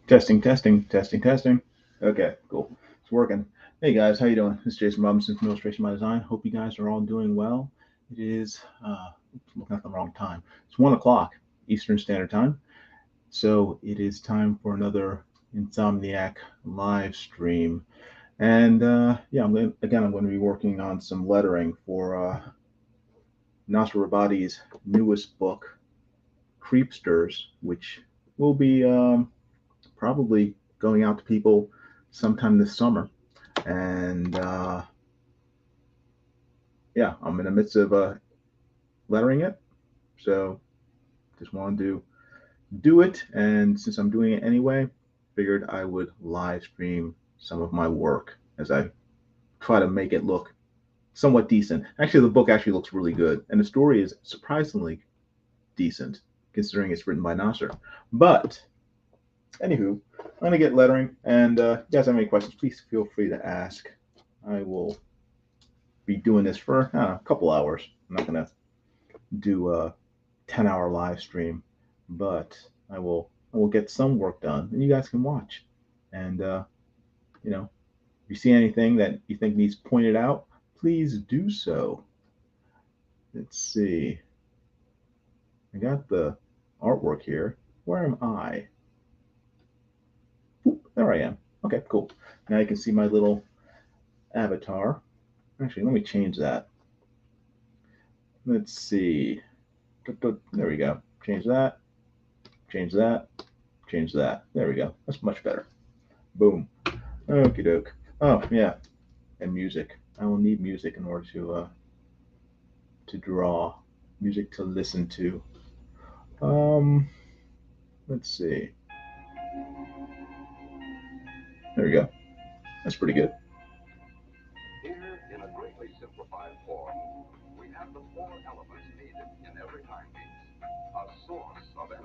Testing, testing, testing, testing. Okay, cool. It's working. Hey guys, how you doing? This is Jason Robinson from Illustration by Design. Hope you guys are all doing well. It is, looking at the wrong time. It's 1 o'clock Eastern Standard Time. So it is time for another Insomniac live stream. And yeah, I'm going to be working on some lettering for Nasser Rabadi's newest book, Creepsters, which will be probably going out to people sometime this summer. And yeah, I'm in the midst of lettering it, so just wanted to do it. And since I'm doing it anyway, figured I would live stream some of my work as I try to make it look somewhat decent. Actually, the book actually looks really good, and the story is surprisingly decent considering it's written by Nasser. But anywho, I'm gonna get lettering, and if you guys have any questions, please feel free to ask. I will be doing this for a couple hours. I'm not gonna do a 10-hour live stream, but I will get some work done, and you guys can watch. And you know, if you see anything that you think needs pointed out, please do so. Let's see. I got the artwork here. Where am I? Ooh, there I am. Okay, cool. Now you can see my little avatar. Actually, let me change that. Let's see. There we go. Change that. Change that. Change that. There we go. That's much better. Boom. Okie doke. Oh, yeah. And music. I will need music in order to draw. Music to listen to. Let's see. There we go. That's pretty good.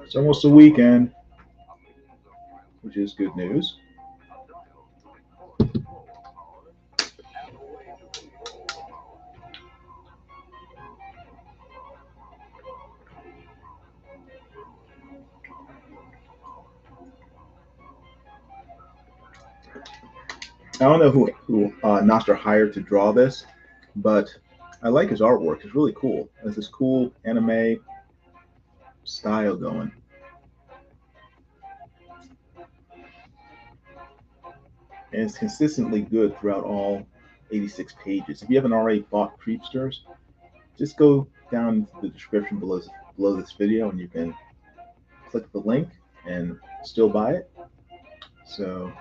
It's almost a weekend, which is good news. I don't know who Noster hired to draw this, but I like his artwork. It's really cool. It has this cool anime style going. And it's consistently good throughout all 86 pages. If you haven't already bought Creepsters, just go down to the description below this video and you can click the link and still buy it. So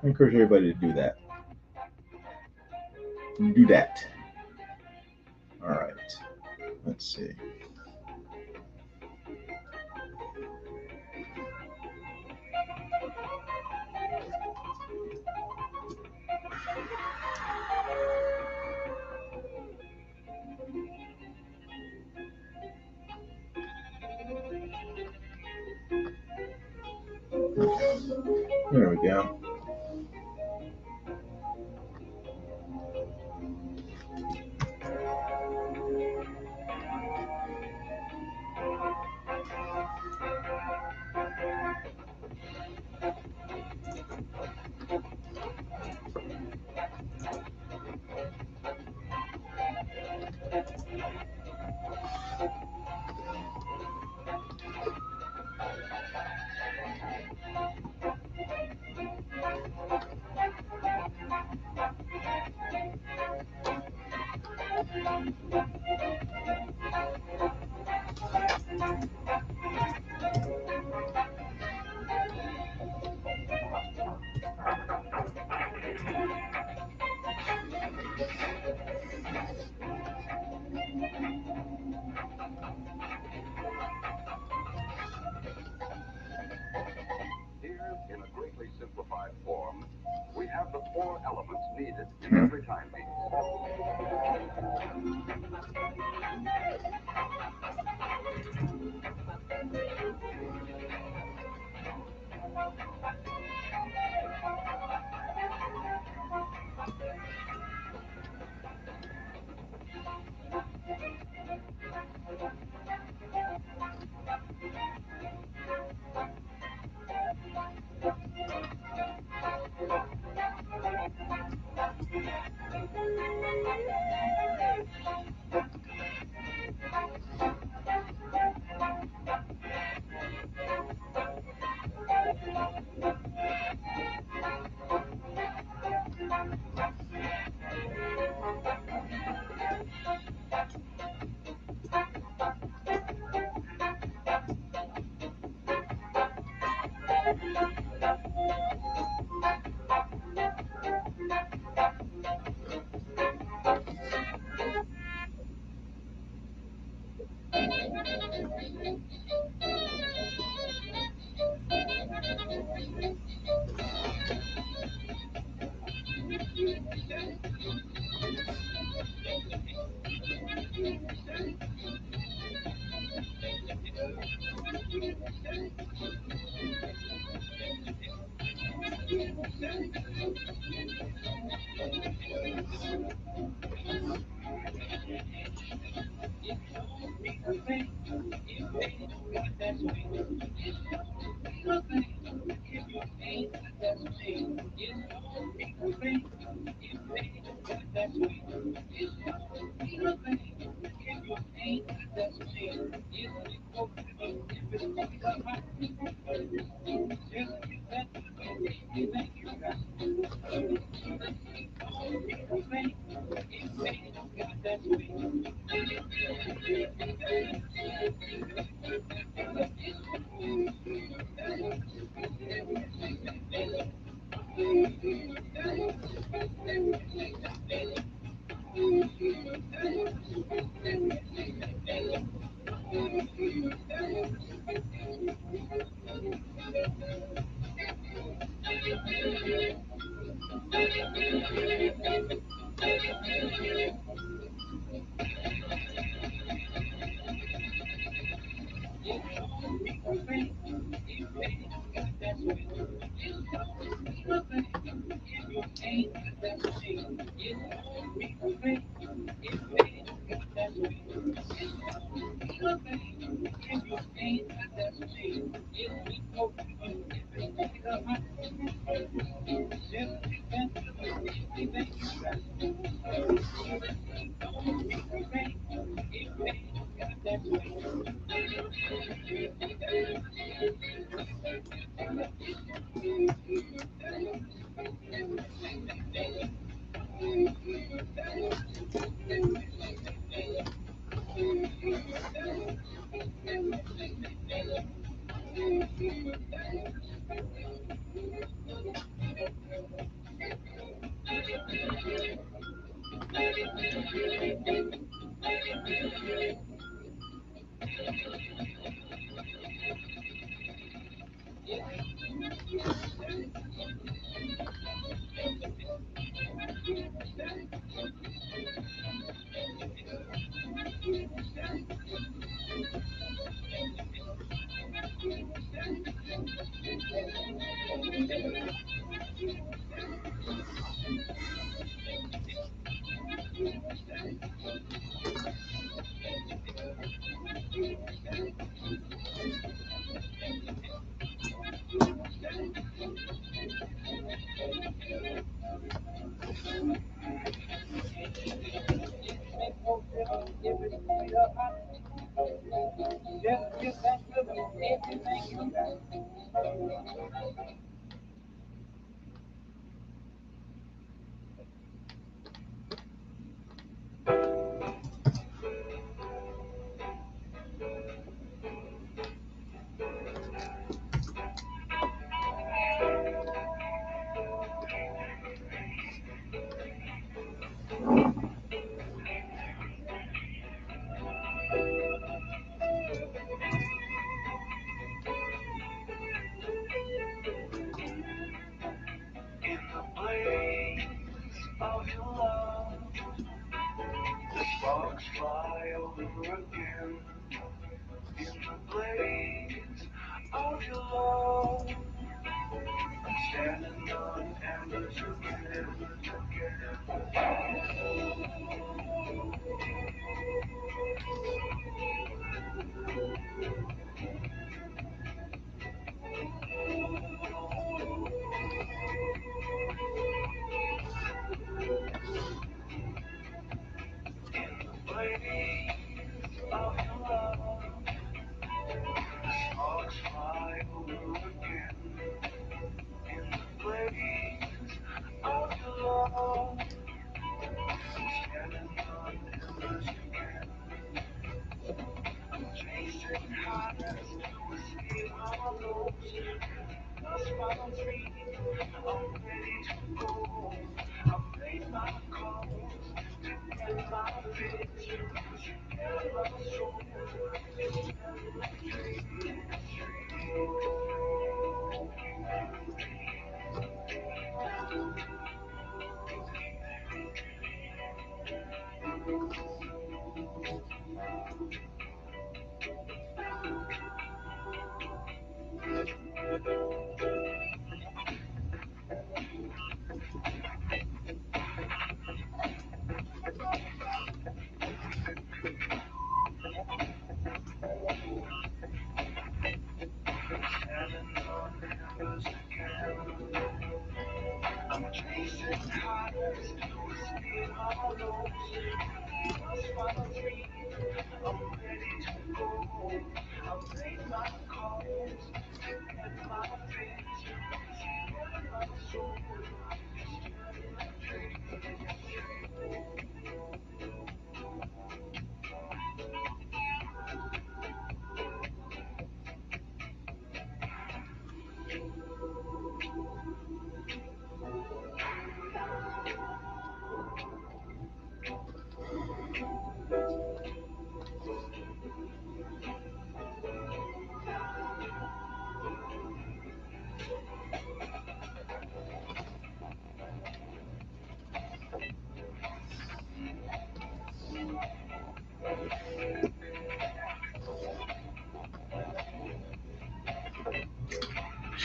I encourage everybody to do that. Do that. All right. Let's see. There we go.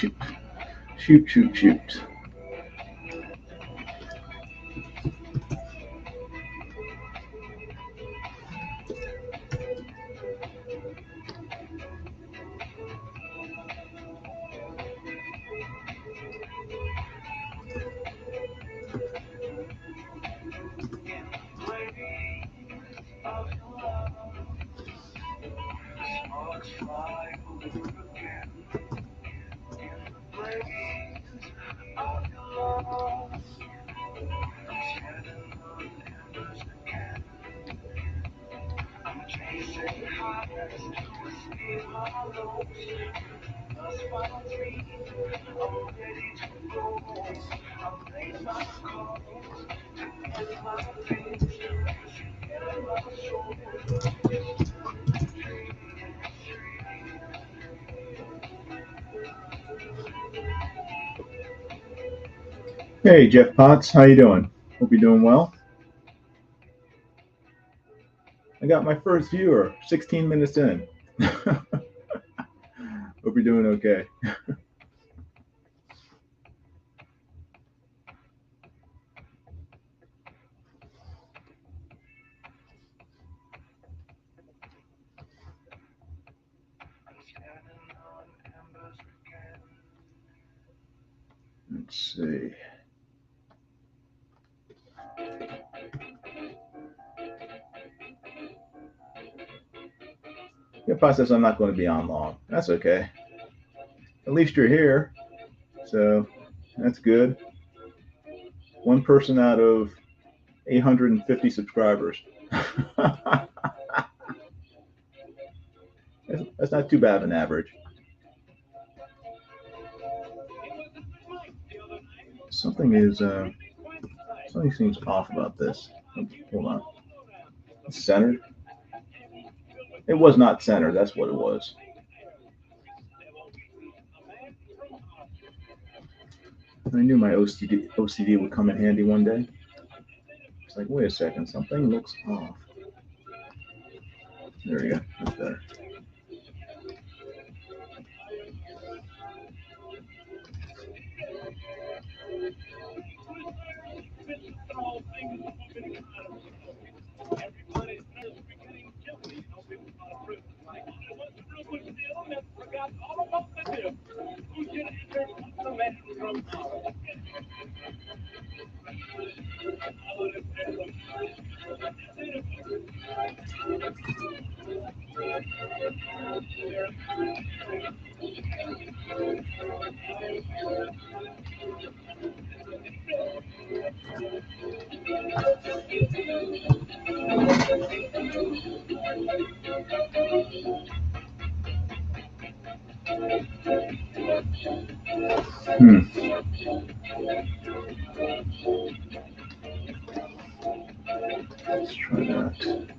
shoot, shoot, shoot, shoot. Hey, Jeff Potts, how you doing? Hope you're doing well. I got my first viewer, 16 minutes in. Hope you're doing okay. Let's see. Your process, I'm not going to be on long. That's okay. At least you're here, so that's good. One person out of 850 subscribers. That's not too bad of an average. Something seems off about this. Hold on. It's centered. It was not centered. That's what it was. I knew my OCD would come in handy one day. It's like, wait a second, something looks off. There we go. That's better. Hmm. Let's try that.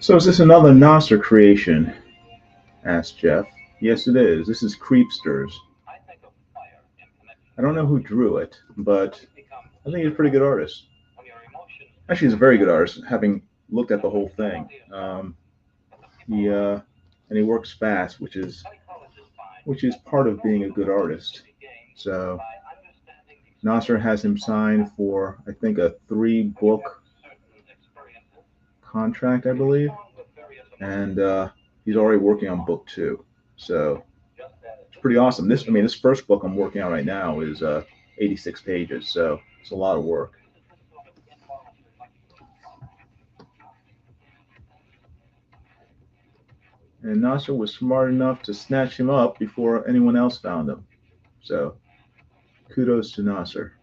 So is this another Nasser creation? Asked Jeff. Yes, it is. This is Creepsters. I don't know who drew it, but I think he's a pretty good artist. Actually, he's a very good artist, having looked at the whole thing. He and he works fast, which is part of being a good artist. So Nasser has him signed for, I think, a 3-book contract, I believe, and he's already working on book 2. So it's pretty awesome. This first book I'm working on right now is 86 pages, so it's a lot of work. And Nasser was smart enough to snatch him up before anyone else found him. So kudos to Nasser.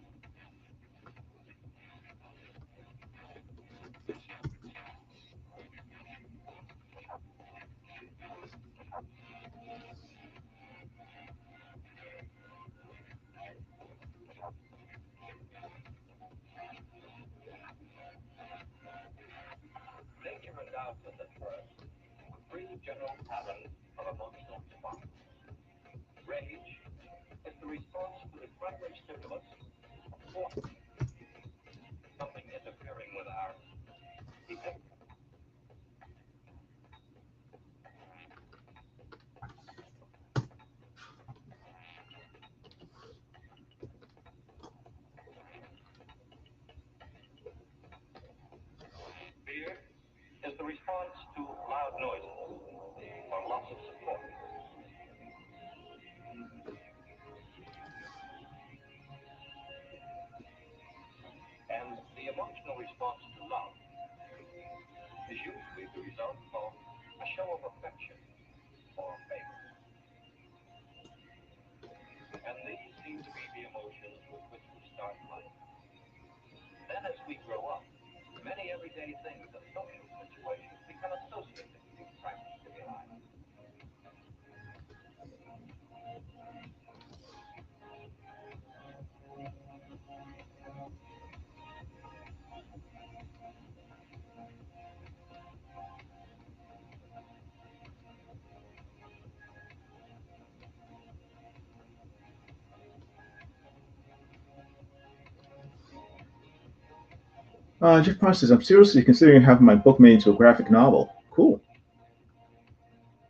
Jeff Price says, I'm seriously considering having my book made into a graphic novel. Cool.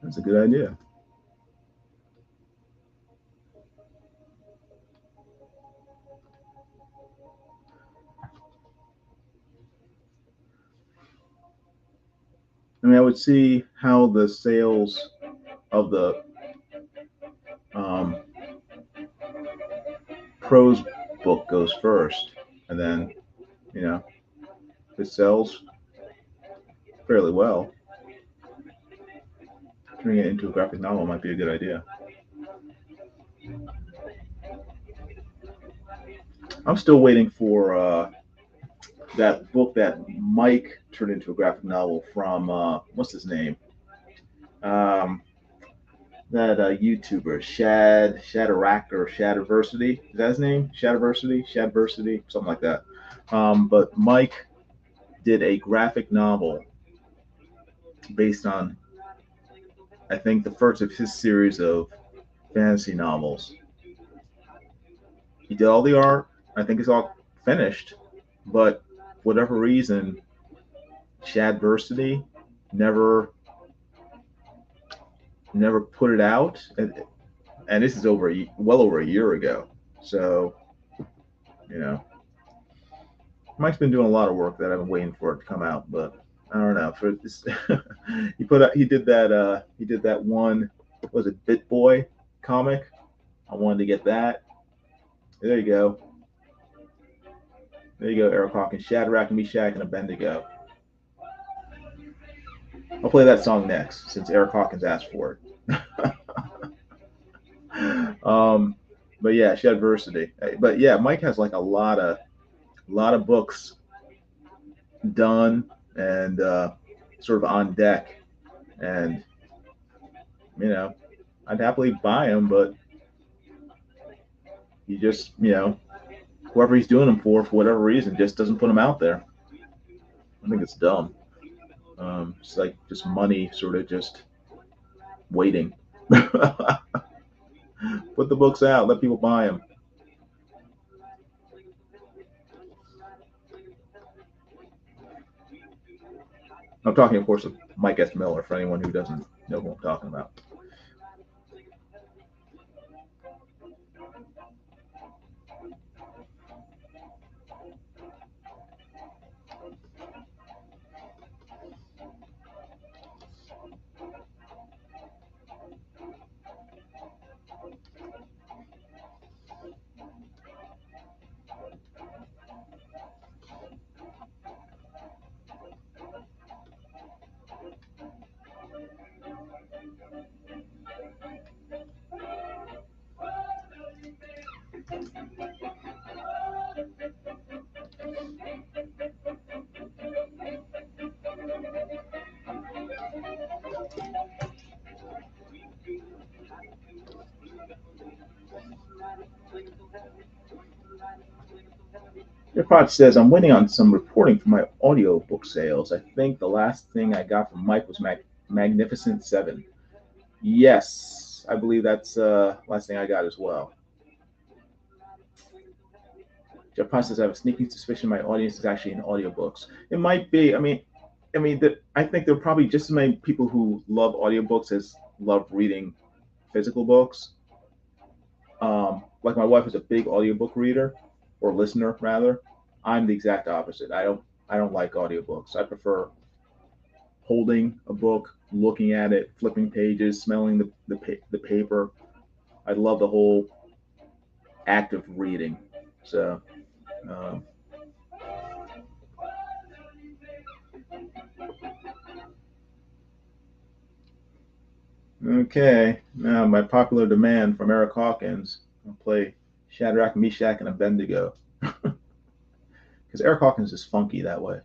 That's a good idea. I would see how the sales of the um, prose book goes first, and then, you know, if it sells fairly well, turning it into a graphic novel might be a good idea. I'm still waiting for that book that Mike turned into a graphic novel from what's his name? Um, that YouTuber Shadarak or Shadiversity. Is that his name? Shadversity, something like that. But Mike did a graphic novel based on, I think, the first of his series of fantasy novels. He did all the art. I think it's all finished, but whatever reason, Shadversity never never put it out, and this is well over a year ago. So you know, Mike's been doing a lot of work that I've been waiting for it to come out, but I don't know. For this, he did that one. What was it, Bit Boy comic? I wanted to get that. There you go. There you go, Eric Hawkins, Shadrach, Meshach, and Abednego. I'll play that song next since Eric Hawkins asked for it. But yeah, Shadversity. But yeah, Mike has like a lot of books done and sort of on deck, and you know, I'd happily buy them, but he just whoever he's doing them for whatever reason, just doesn't put them out there. I think it's dumb. It's like just money, sort of just waiting. Put the books out, let people buy them. I'm talking, of course, of Mike S. Miller for anyone who doesn't know who I'm talking about. Your pod says, I'm waiting on some reporting for my audiobook sales. I think the last thing I got from Mike was Magnificent Seven. Yes, I believe that's last thing I got as well. Jeff Pod says, I have a sneaking suspicion my audience is actually in audiobooks. It might be. I think there are probably just as many people who love audiobooks as love reading physical books. Like my wife is a big audiobook reader or listener rather. I'm the exact opposite. I don't like audiobooks. I prefer holding a book, looking at it, flipping pages, smelling the paper. I love the whole act of reading. So, um, okay. Now, my popular demand from Eric Hawkins, I'll play Shadrach, Meshach, and Abednego. Because Eric Hawkins is funky that way.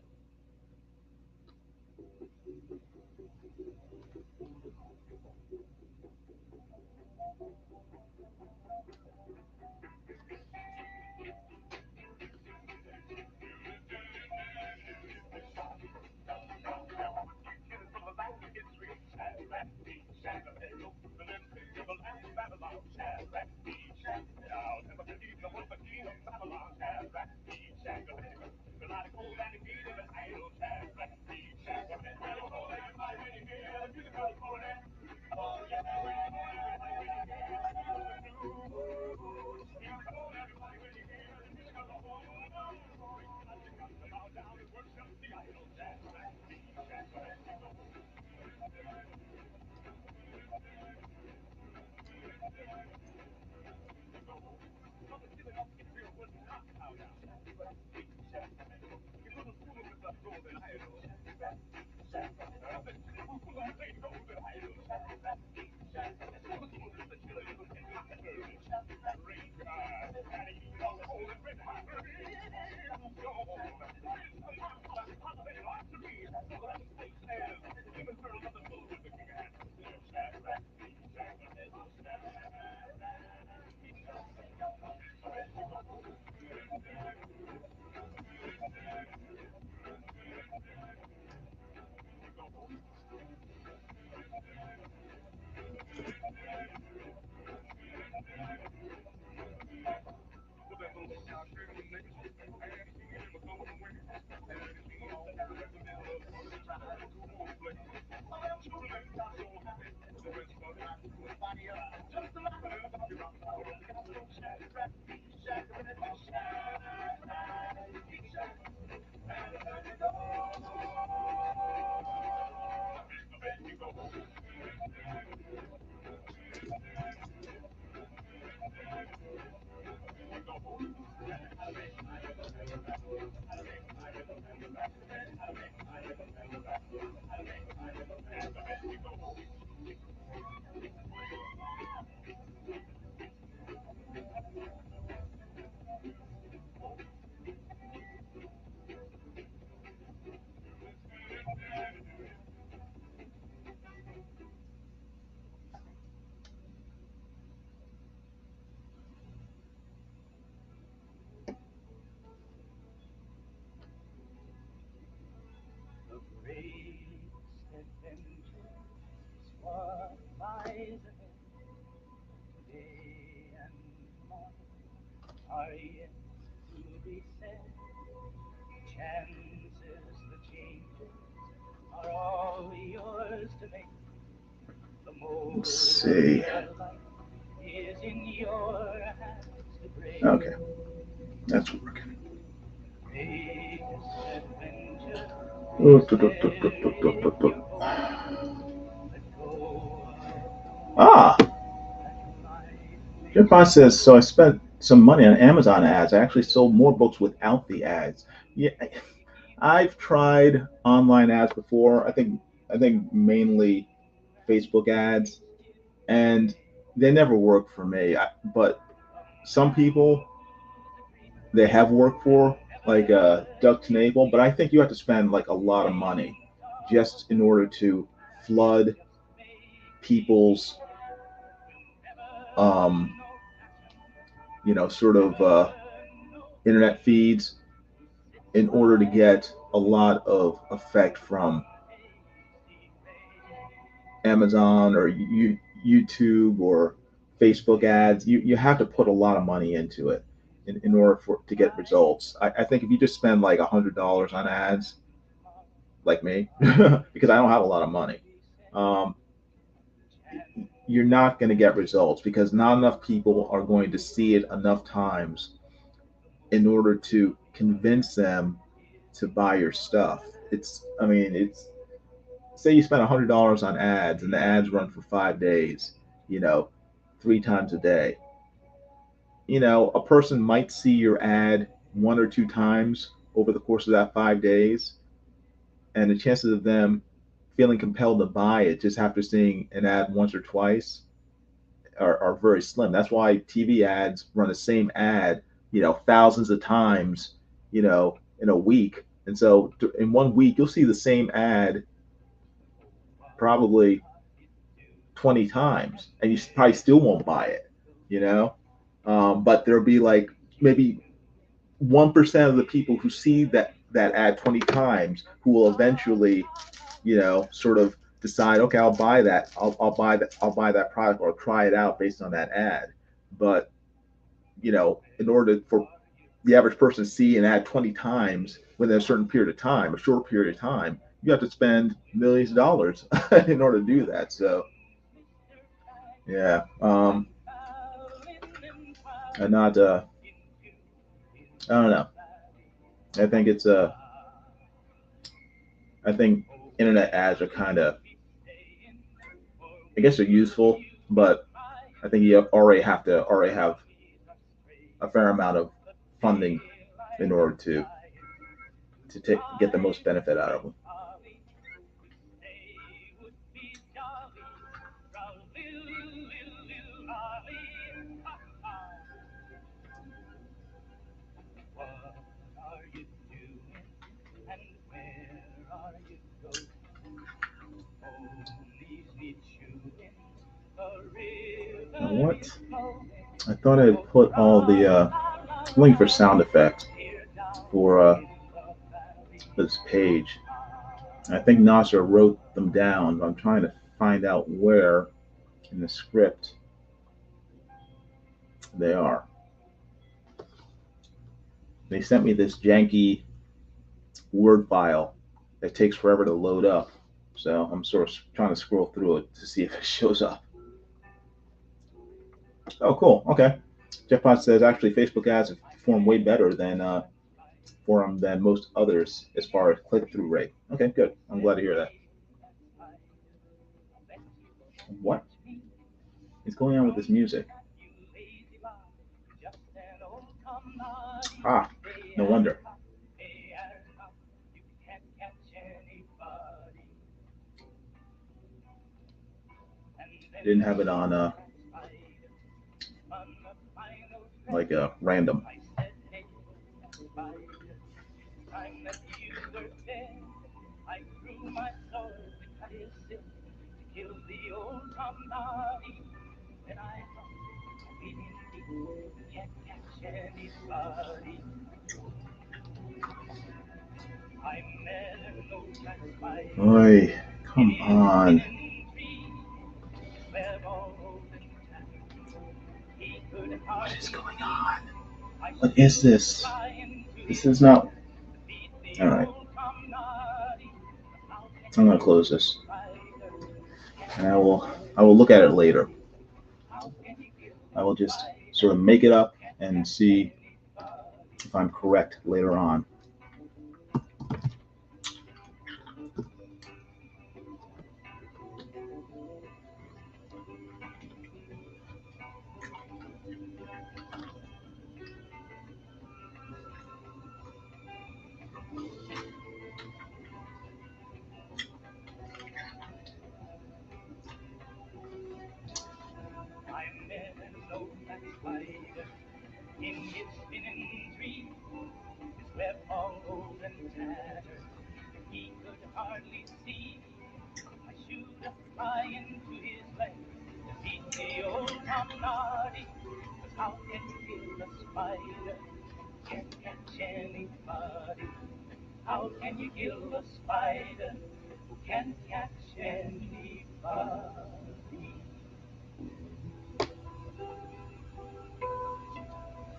Let's see. Okay, that's working. Ah, Jeff says, so I spent some money on Amazon ads. I actually sold more books without the ads. Yeah, I've tried online ads before. I think mainly Facebook ads, and they never work for me. But some people they have worked for, like Duck to Navel, but I think you have to spend like a lot of money just in order to flood people's um, sort of internet feeds in order to get a lot of effect from Amazon or YouTube or Facebook ads. You have to put a lot of money into it in order for to get results. I think if you just spend like $100 on ads, like me, because I don't have a lot of money, um, you're not going to get results because not enough people are going to see it enough times in order to convince them to buy your stuff. I mean, it's say you spend $100 on ads and the ads run for 5 days, you know, 3 times a day. A person might see your ad 1 or 2 times over the course of that 5 days, and the chances of them feeling compelled to buy it just after seeing an ad once or twice are very slim. That's why TV ads run the same ad, thousands of times, in a week. And so in 1 week, you'll see the same ad probably 20 times and you probably still won't buy it, you know? But there'll be like maybe 1% of the people who see that ad 20 times who will eventually, sort of decide, okay, I'll buy that. I'll buy that product or try it out based on that ad. But, in order for the average person to see an ad 20 times within a certain period of time, a short period of time, you have to spend millions of dollars in order to do that. So, yeah, I'm not. I don't know. I think it's a. I think internet ads are kind of. I guess they're useful, but I think you already have a fair amount of funding in order to get the most benefit out of them. Now what? I thought I put all the link for sound effects for this page. I think Nasser wrote them down. But I'm trying to find out where in the script they are. They sent me this janky Word file that takes forever to load up. So I'm sort of trying to scroll through it to see if it shows up. Oh, cool. Okay. Jeff Potts says actually Facebook ads have performed way better for them than most others as far as click-through rate. Okay, good. I'm glad to hear that. What is going on with this music? Ah, no wonder. Didn't have it on like a random. Oi, come on. What is going on? What is this? This is not. All right. I'm gonna close this, and I will look at it later. I will just sort of make it up and see if I'm correct later on.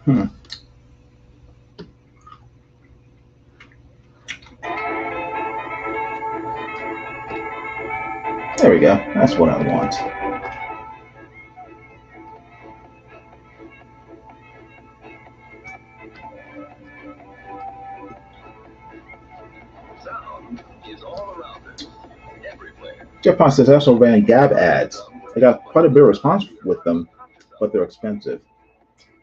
Hmm. There we go. That's what I want. Jeff Pond says I also ran Gab ads. I got quite a bit of response with them, but they're expensive.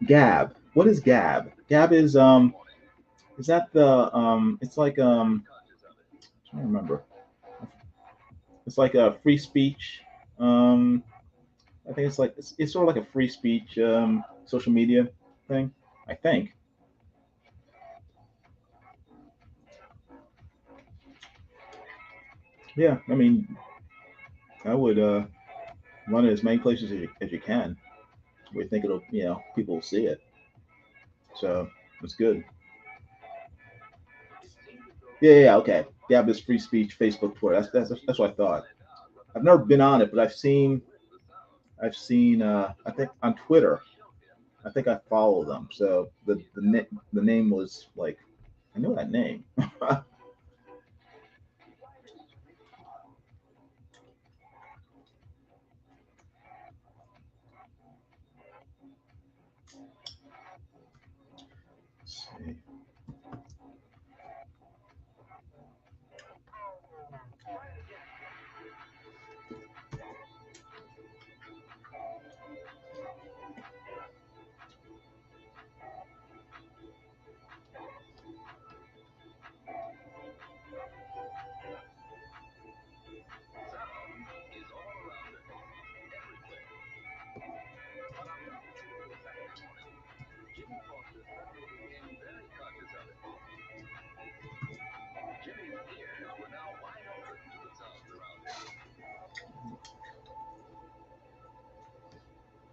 Gab. What is Gab? Gab is that the it's like I'm trying to remember. It's like a free speech. Um I think it's sort of like a free speech social media thing. I think. Yeah, I mean, I would run it as many places as you can. We think it'll, people will see it. So it's good. Yeah, okay. Gab is free speech, Facebook, Twitter. That's what I thought. I've never been on it, but I've seen I think on Twitter. I think I follow them. So the name was like I know that name. Let's see.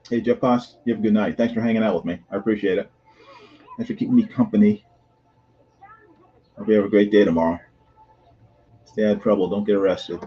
Hey Jeff Poss, you have a good night. Thanks for hanging out with me. I appreciate it. Thanks for keeping me company. Hope you have a great day tomorrow. Stay out of trouble. Don't get arrested.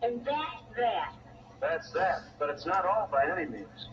And that's that. That's that, but it's not all by any means.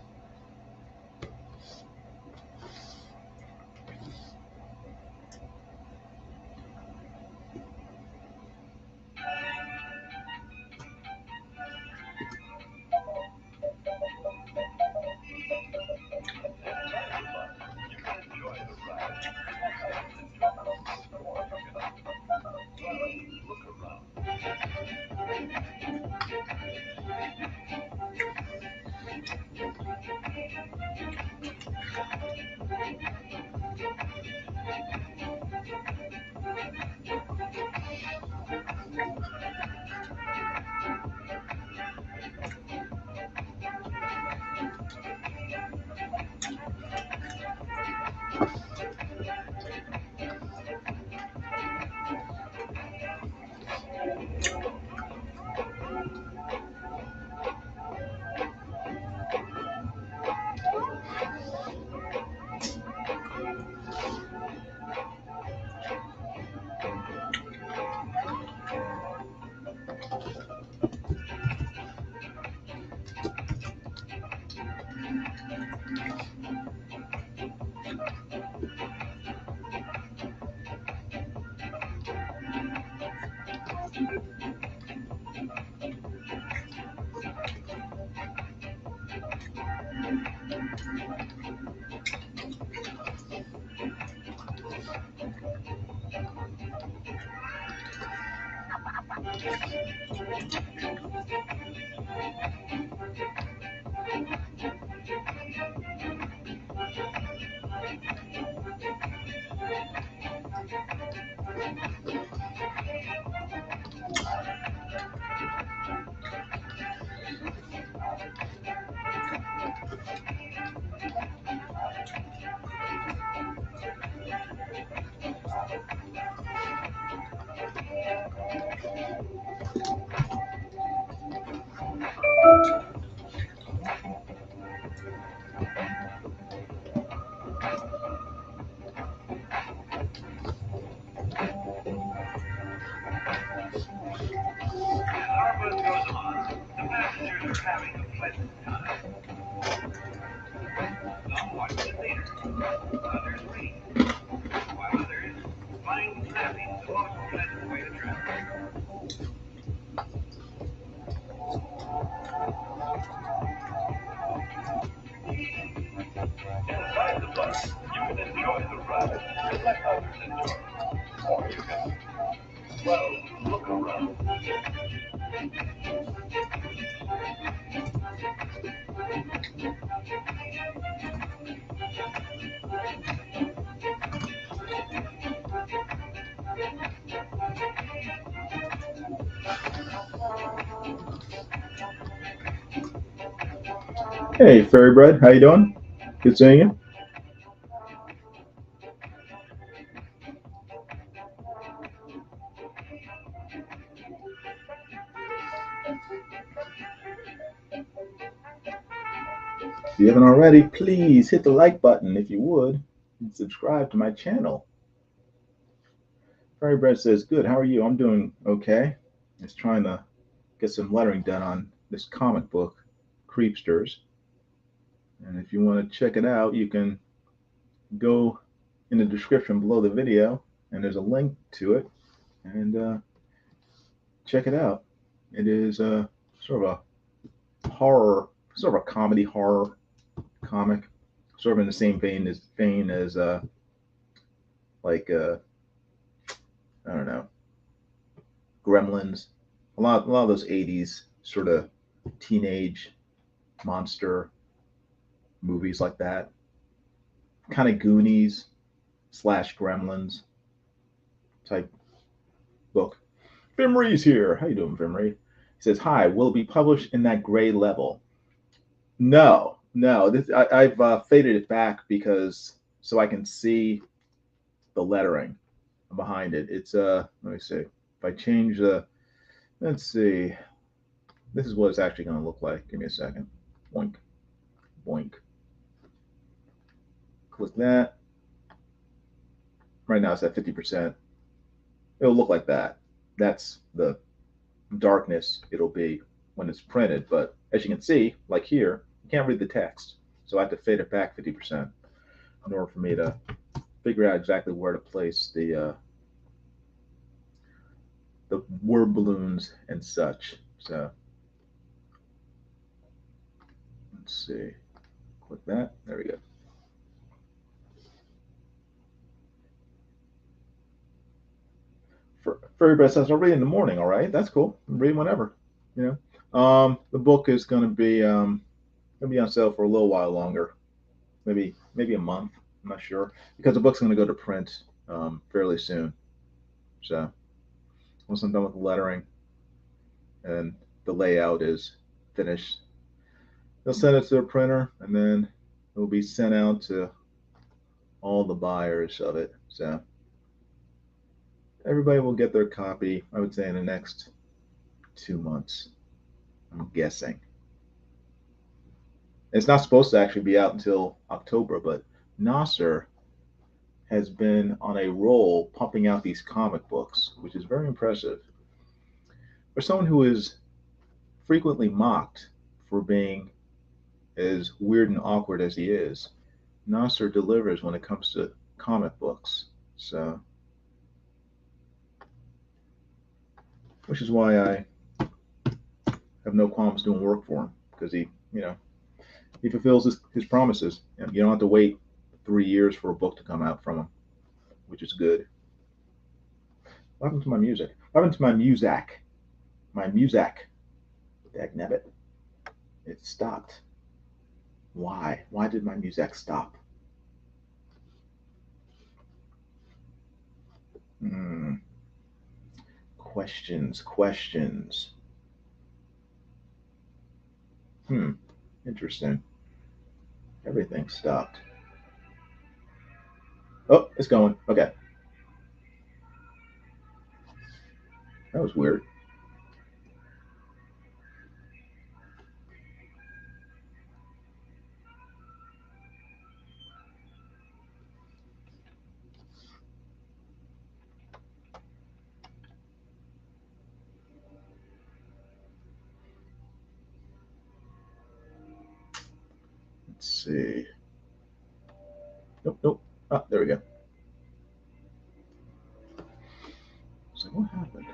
Our bus goes on. The passengers are having a pleasant time. Some watch the theater, others read, while others find napping the most pleasant way to travel. Inside the bus, you can enjoy the ride and let others enjoy it. Or you can, well, look around. Hey, Fairy Bread, how you doing? Good seeing you. If you haven't already, please hit the like button if you would, and subscribe to my channel. Fairy Bread says, "Good. How are you? I'm doing okay. Just trying to get some lettering done on this comic book, Creepsters. And if you want to check it out, you can go in the description below the video, and there's a link to it, and check it out. It is sort of a horror, sort of a comedy horror comic, sort of in the same vein as like I don't know, Gremlins, a lot of those '80s sort of teenage monster movies like that, kind of Goonies slash Gremlins type book. Fimree's here. How you doing, Fimree? He says, "Hi. Will it be published in that gray level?" No, no. I've faded it back because so I can see the lettering behind it. It's let me see. If I change the, let's see. This is what it's actually going to look like. Give me a second. Boink, boink. Click that. Right now it's at 50%. It'll look like that. That's the darkness it'll be when it's printed. But as you can see, like here, you can't read the text. So I have to fade it back 50% in order for me to figure out exactly where to place the word balloons and such. So let's see. Click that. There we go. Fairy Bread says, "I'll read in the morning." All right, that's cool. Read whenever. You know, the book is gonna be on sale for a little while longer, maybe a month. I'm not sure because the book's gonna go to print fairly soon. So once I'm done with the lettering and the layout is finished, they'll send it to the printer and then it will be sent out to all the buyers of it. So everybody will get their copy, I would say, in the next 2 months. I'm guessing. It's not supposed to actually be out until October, but Nasser has been on a roll pumping out these comic books, which is very impressive. For someone who is frequently mocked for being as weird and awkward as he is, Nasser delivers when it comes to comic books. So, which is why I have no qualms doing work for him because he he fulfills his promises. You don't have to wait 3 years for a book to come out from him, which is good. What happened to my music? What happened to my Muzak? My Muzak. Dagnabbit. It stopped. Why? Why did my Muzak stop? Hmm. Questions, questions. Interesting. Everything stopped. Oh, it's going. Okay. That was weird. Let's see. Nope, nope. Ah, there we go. So what happened?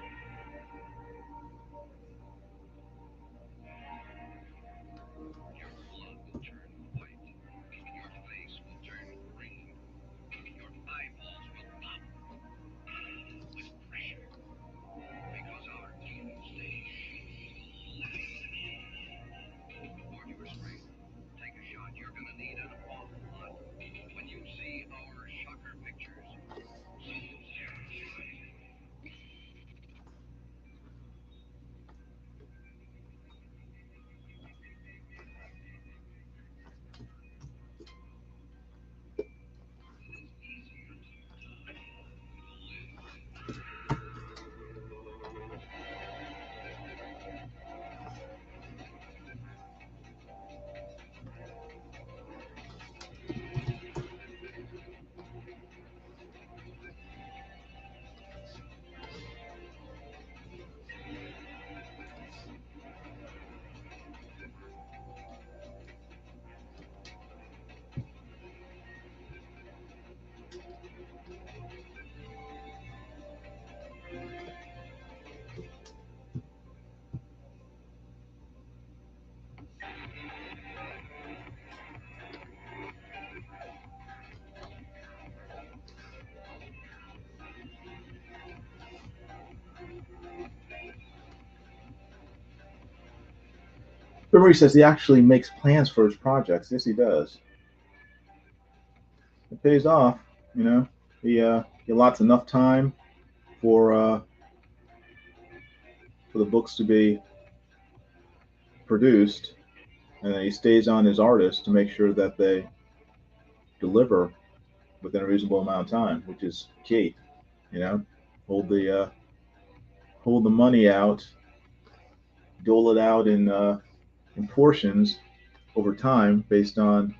Marie says he actually makes plans for his projects. Yes, he does. It pays off. You know, he allots enough time for for the books to be produced, and then he stays on his artists to make sure that they deliver within a reasonable amount of time, which is key. You know, hold the uh, hold the money out, dole it out in portions over time based on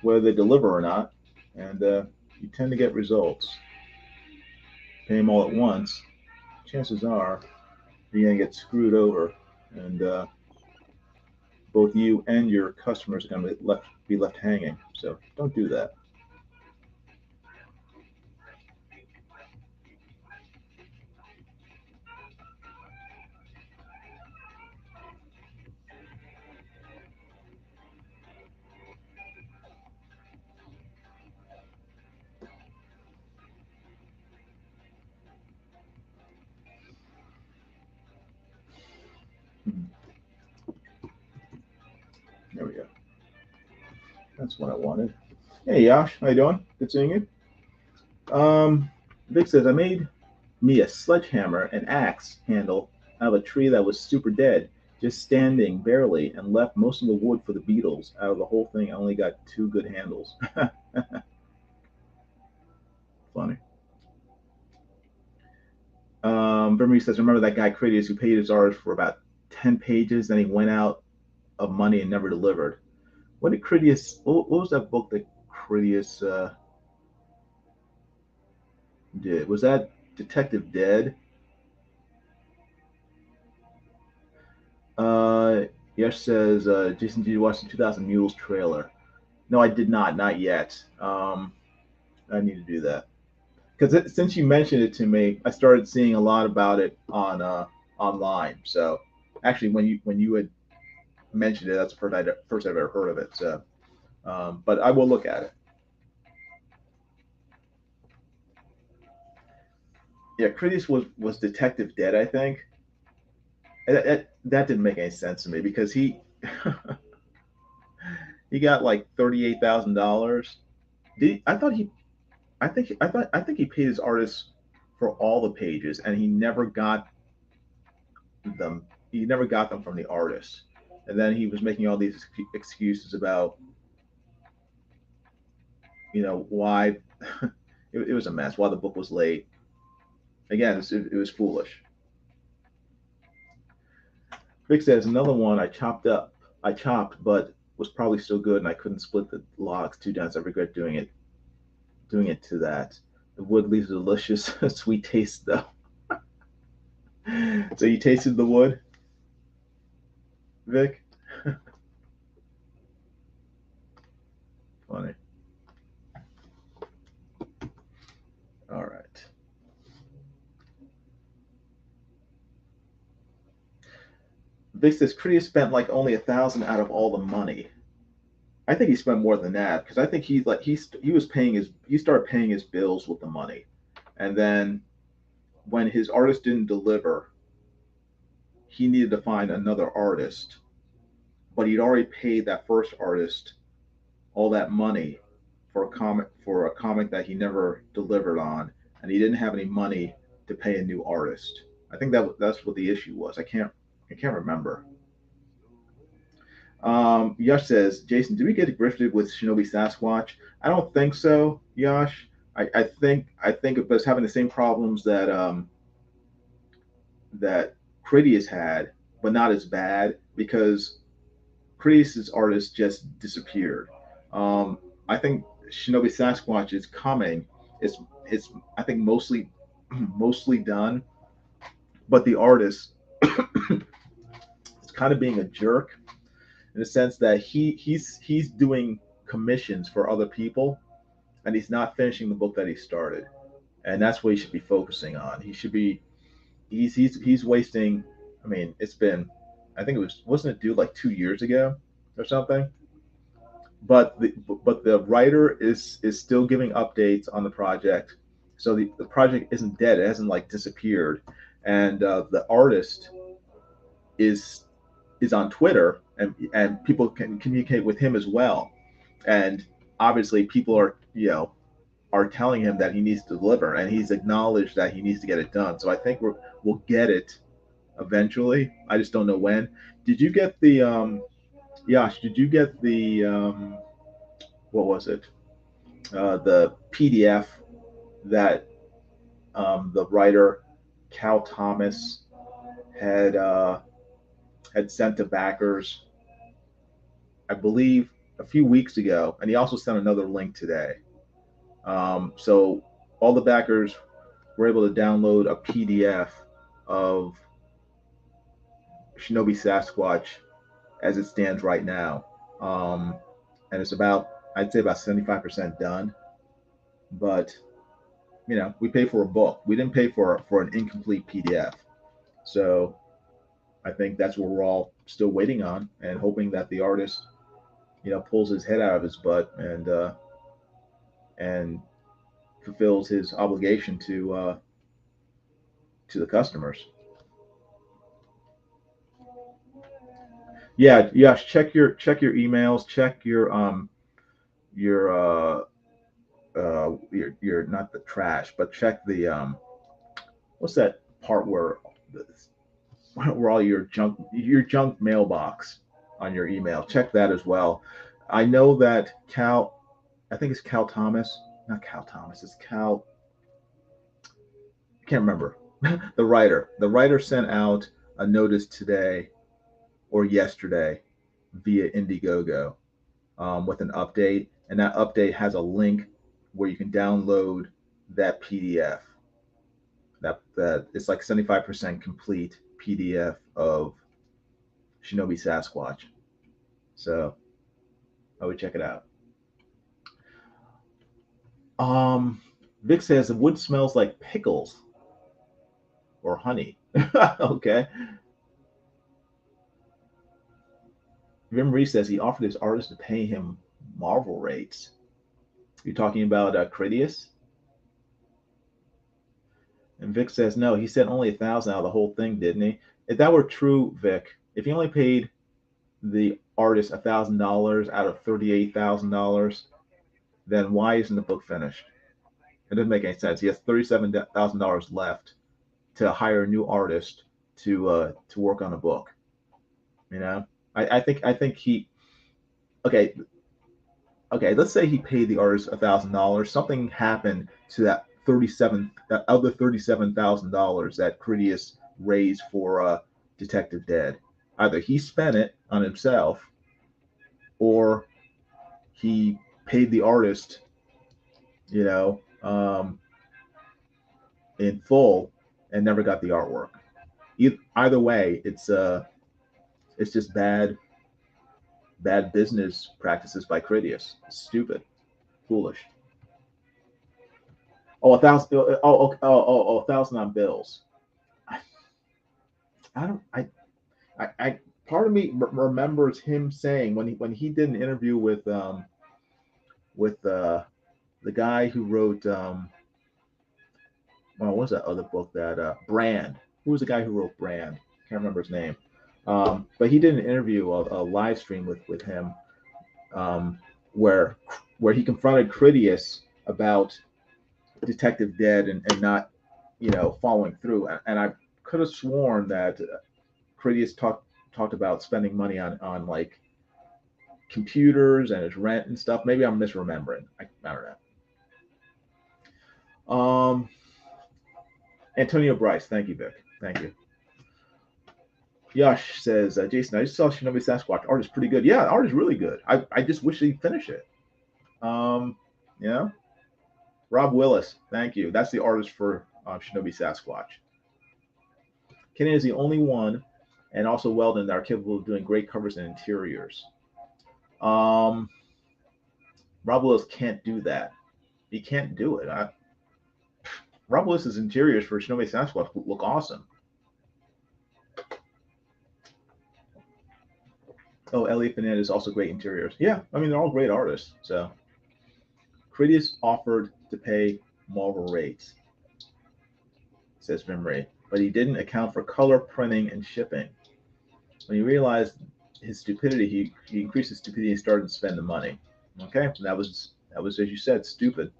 whether they deliver or not, and you tend to get results. Pay them all at once, chances are you're going to get screwed over, and both you and your customers are going to be left hanging. So don't do that. There we go. That's what I wanted. Hey Yash, how you doing? Good seeing you. Vic says I made me a sledgehammer and axe handle out of a tree that was super dead, just standing barely, and left most of the wood for the beetles. Out of the whole thing, I only got two good handles. Funny. Vermeer says, remember that guy Critias who paid his artist for about 10 pages, then he went out of money and never delivered. What did Critias, what was that book that Critias did? Was that Detective Dead? Uh, Yesh says, Jason, did you watch the 2000 Mules trailer? No, I did not, not yet. I need to do that because since you mentioned it to me, I started seeing a lot about it on online. So actually, when mentioned it. That's the first I've ever heard of it. So, but I will look at it. Yeah, Critias was Detective Dead, I think. That didn't make any sense to me because he he got like $38,000. I thought he I think he paid his artists for all the pages, and them. He never got them from the artist, and then he was making all these excuses about why it was a mess, why the book was late. Again, it was foolish. Vic says another one I chopped up. I chopped, but was probably still good, and I couldn't split the logs too dense. I regret doing it to that. The wood leaves a delicious sweet taste though. So you tasted the wood, Vic? Funny. All right. Vic says Critias spent like only 1,000 out of all the money. I think he spent more than that because I think he was paying he started paying his bills with the money, and then when his artist didn't deliver, he needed to find another artist, but he'd already paid that first artist all that money for a comic that he never delivered on, and he didn't have any money to pay a new artist. I think that's what the issue was. I can't remember. Yash says, Jason, did we get grifted with Shinobi Sasquatch? I don't think so, Yash. I think it was having the same problems that Critias had, but not as bad because Critias's artist just disappeared. I think Shinobi Sasquatch is coming. It's I think mostly done, but the artist is kind of being a jerk in the sense that he's doing commissions for other people, and he's not finishing the book that he started, and that's what he should be focusing on. He should be he's wasting. I mean, it's been I think it wasn't it due like 2 years ago or something, but the writer is still giving updates on the project, so the project isn't dead. It hasn't like disappeared, and the artist is is on Twitter, and people can communicate with him as well. And obviously, people are telling him that he needs to deliver, and he's acknowledged that he needs to get it done. So I think we'll get it eventually. I just don't know when. Did you get the Yash? Did you get the what was it? The PDF that the writer Cal Thomas had had sent to backers, I believe, a few weeks ago, and he also sent another link today. So all the backers were able to download a PDF of Shinobi Sasquatch as it stands right now, and it's about I'd say about 75% done. But we pay for a book. We didn't pay for an incomplete PDF. So I think that's what we're all still waiting on and hoping that the artist, pulls his head out of his butt and fulfills his obligation to the customers. Yeah, yes. Check your emails. Check your your not the trash, but check the what's that part where all your junk mailbox on your email. Check that as well. I know that I think it's Cal Thomas, not Cal Thomas. It's Cal. I can't remember. The writer sent out a notice today or yesterday via Indiegogo with an update, and that update has a link where you can download that PDF. That it's like 75% complete PDF of Shinobi Sasquatch. So I would check it out. Um, Vic says the wood smells like pickles or honey. Okay. Vim Reese says he offered his artist to pay him Marvel rates. You're talking about Critias? And Vic says no. He said only 1,000 out of the whole thing, didn't he? If that were true, Vic, if he only paid the artist $1,000 out of $38,000, then why isn't the book finished? It doesn't make any sense. He has $37,000 left to hire a new artist to work on a book. You know, I think he okay let's say he paid the artist $1,000. Something happened to that other $37,000 that Critias raised for Detective Dead. Either he spent it on himself, or he paid the artist, you know, in full and never got the artwork. Either way, it's just bad business practices by Critias. Stupid, foolish. Oh, 1,000. Oh, 1,000 on bills. I don't. I part of me remembers him saying when he did an interview with the guy who wrote well, what was that other book that Brand? Who was the guy who wrote Brand? Can't remember his name. But he did an interview, a live stream with him, um, where he confronted Critias about Detective Dead and not, following through. And I could have sworn that Critias talked about spending money on like computers and his rent and stuff. Maybe I'm misremembering. I don't know. Antonio Bryce, thank you, Vic. Thank you. Yash says, Jason, I just saw Shinobi Sasquatch. Art is pretty good. Yeah, art is really good. I just wish he'd finish it. Um, you know, Rob Willis, thank you. That's the artist for Shinobi Sasquatch. Kenny is the only one, and also Weldon, that are capable of doing great covers and interiors. Um, Rob Willis can't do that. He can't do it. Rob Willis's interiors for Shinobi Sasquatch look awesome. Oh, Elliot Fernandez also great interiors. Yeah, I mean they're all great artists. So Critias offered to pay Marvel rates, says Vimray, but he didn't account for color, printing, and shipping. When he realized his stupidity, he increased his stupidity and started to spend the money. Okay, that was as you said, stupid.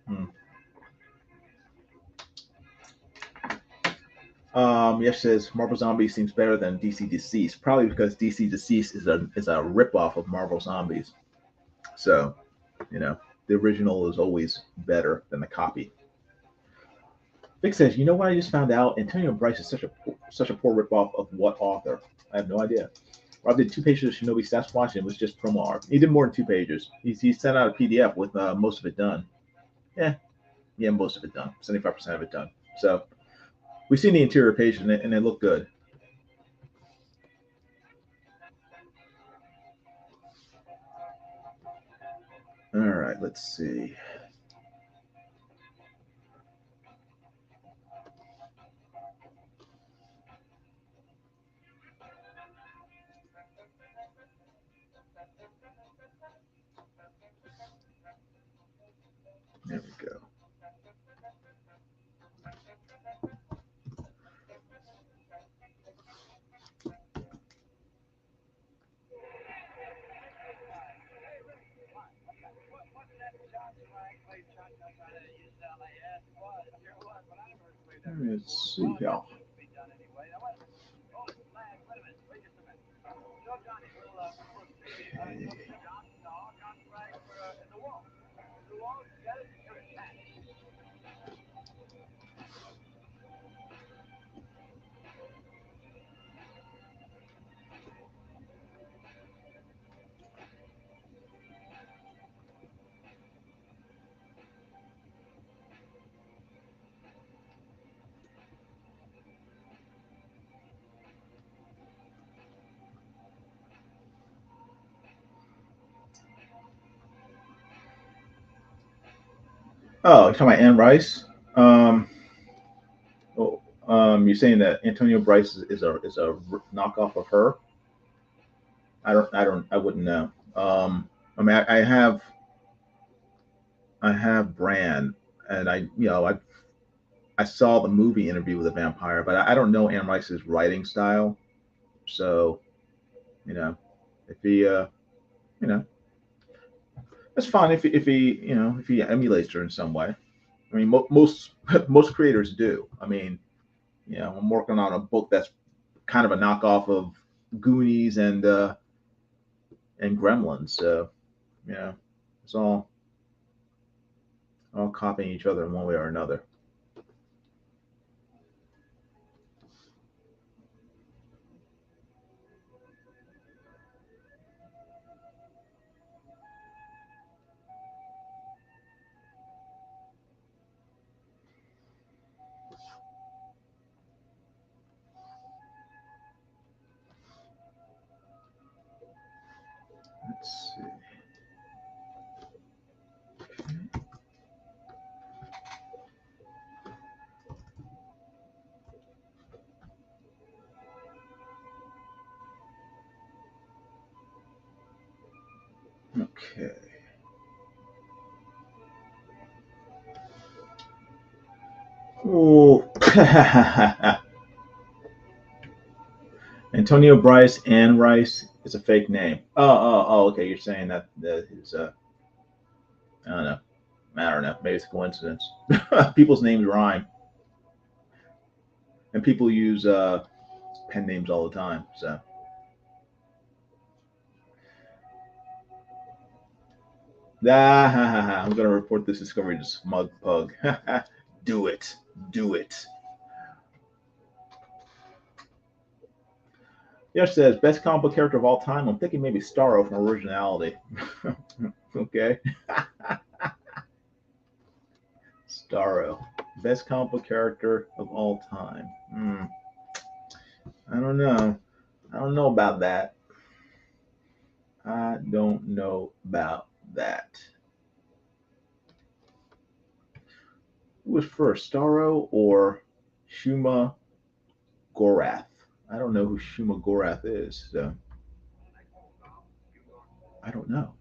Hmm. Yes, says Marvel Zombies seems better than DC Deceased, probably because DC Deceased is a ripoff of Marvel Zombies. So, the original is always better than the copy. Vic says, "You know what I just found out? Antonio Bryce is such a poor ripoff of what author? I have no idea. Rob did 2 pages of Shinobi Sasquatch and it was just promo art. He did more than 2 pages. He sent out a PDF with most of it done. Yeah, most of it done. 75% of it done. So we've seen the interior page and it looked good. All right, let's see. There we go. Let's see here. Okay. Oh, you're talking about Anne Rice? Um, oh, You're saying that Antonio Bryce is a knockoff of her? I wouldn't know. I mean, I have Bran, and I saw the movie Interview with a Vampire, but I don't know Anne Rice's writing style. So you know, if he you know, it's fine if he emulates her in some way. I mean, most most creators do. I mean, I'm working on a book that's kind of a knockoff of Goonies and Gremlins. So it's all copying each other in one way or another. Let's see. Okay. Oh, Antonio Bryce and Rice is a fake name. Oh, okay. You're saying that is I don't know. I don't know. Maybe it's a coincidence. People's names rhyme, and people use pen names all the time. So I'm gonna report this discovery to Smug Pug. Do it. Do it. Yosh says best comic book character of all time. I'm thinking maybe Starro from Originality. Okay. Starro, best comic book character of all time. I don't know. I don't know about that. I don't know about that. Who was first, Starro or Shuma Gorath? I don't know who Shuma Gorath is, so I don't know.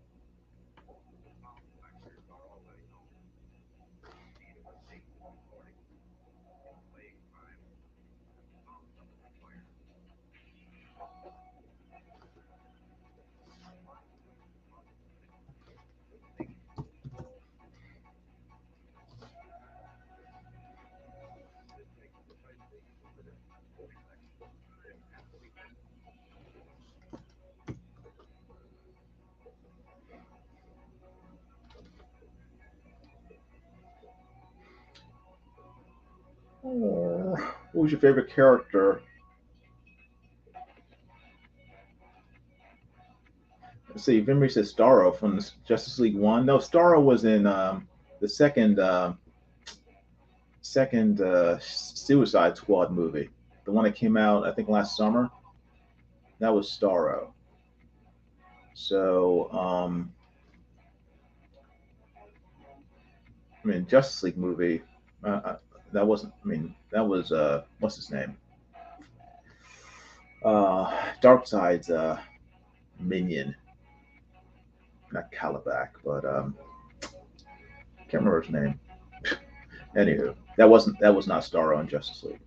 Oh, what was your favorite character? Let's see. Vimri says Starro from the Justice League One. No, Starro was in the second Suicide Squad movie, the one that came out I think last summer. That was Starro. So I mean, Justice League movie. That wasn't. I mean, that was what's his name? Darkseid's minion, not Calabac, but can't remember his name. Anywho, that was not Starro in Justice League.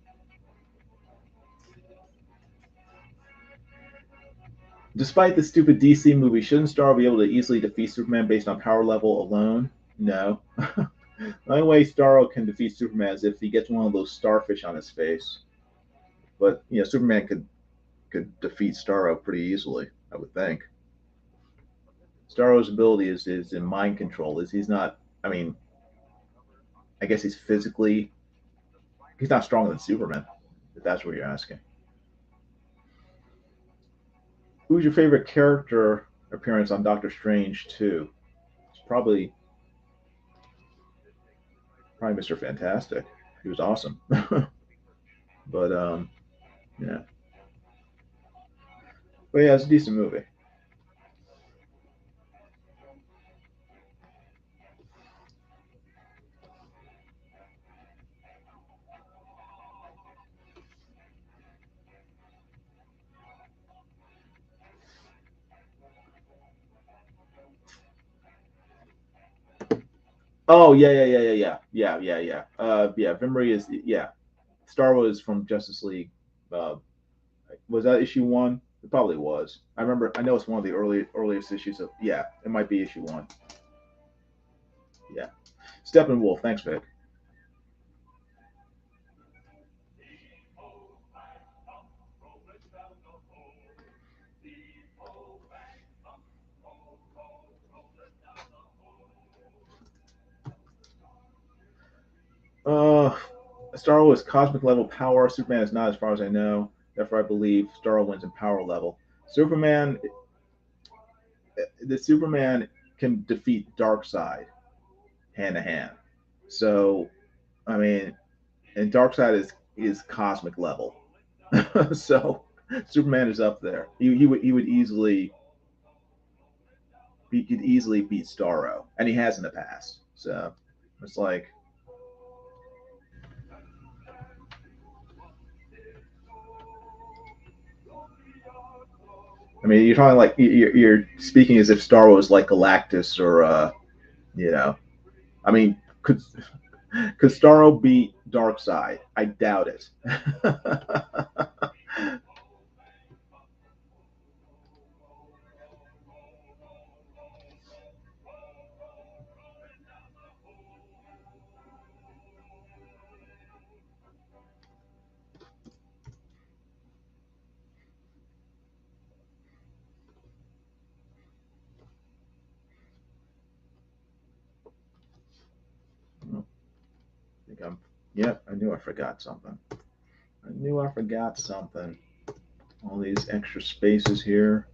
Despite the stupid DC movie, shouldn't Starro be able to easily defeat Superman based on power level alone? No. The only way Starro can defeat Superman is if he gets one of those starfish on his face. But Superman could defeat Starro pretty easily, I would think. Starro's ability is in mind control. Is he's not? I mean, I guess he's not stronger than Superman. If that's what you're asking. Who's your favorite character appearance on Doctor Strange 2? It's probably Mr. Fantastic. He was awesome. But yeah. But yeah, it's a decent movie. Oh yeah, yeah, yeah, yeah, yeah, yeah, yeah, yeah. Yeah. Vimri is yeah. Starro is from Justice League. Uh, was that issue 1? It probably was. I remember. I know it's one of the earliest issues of. Yeah, it might be issue 1. Yeah. Steppenwolf. Thanks, Vic. Uh, Starro is cosmic level power. Superman is not, as far as I know. Therefore, I believe Starro wins in power level. Superman, the Superman can defeat Darkseid hand to hand. So, I mean, and Darkseid is cosmic level. So, Superman is up there. He would easily he could easily beat Starro, and he has in the past. So, it's like, I mean, you're talking like you're speaking as if Starro is like Galactus or you know, I mean, could Starro beat Darkseid? I doubt it. I think I'm. Yep, I knew I forgot something. I knew I forgot something. All these extra spaces here.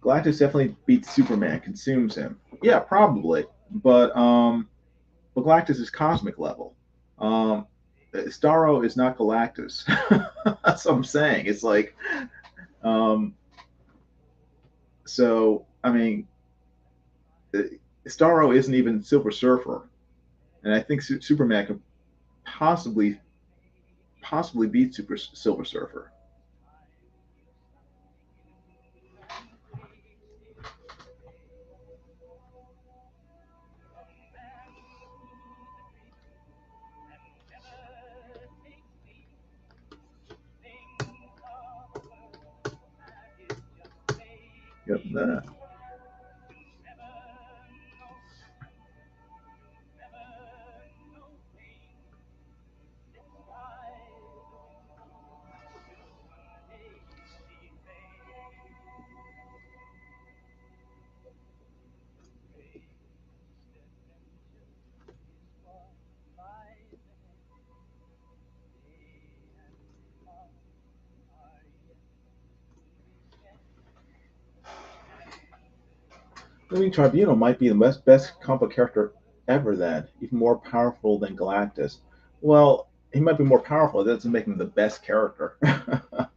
Galactus definitely beats Superman, consumes him. Yeah, probably. But Galactus is cosmic level. Um, Starro is not Galactus. That's what I'm saying. It's like, um, so I mean, Starro isn't even Silver Surfer, and I think Superman could possibly beat Silver Surfer. Yep. Living Tribunal might be the best comic character ever. Then, even more powerful than Galactus. Well, he might be more powerful. That doesn't make him the best character. I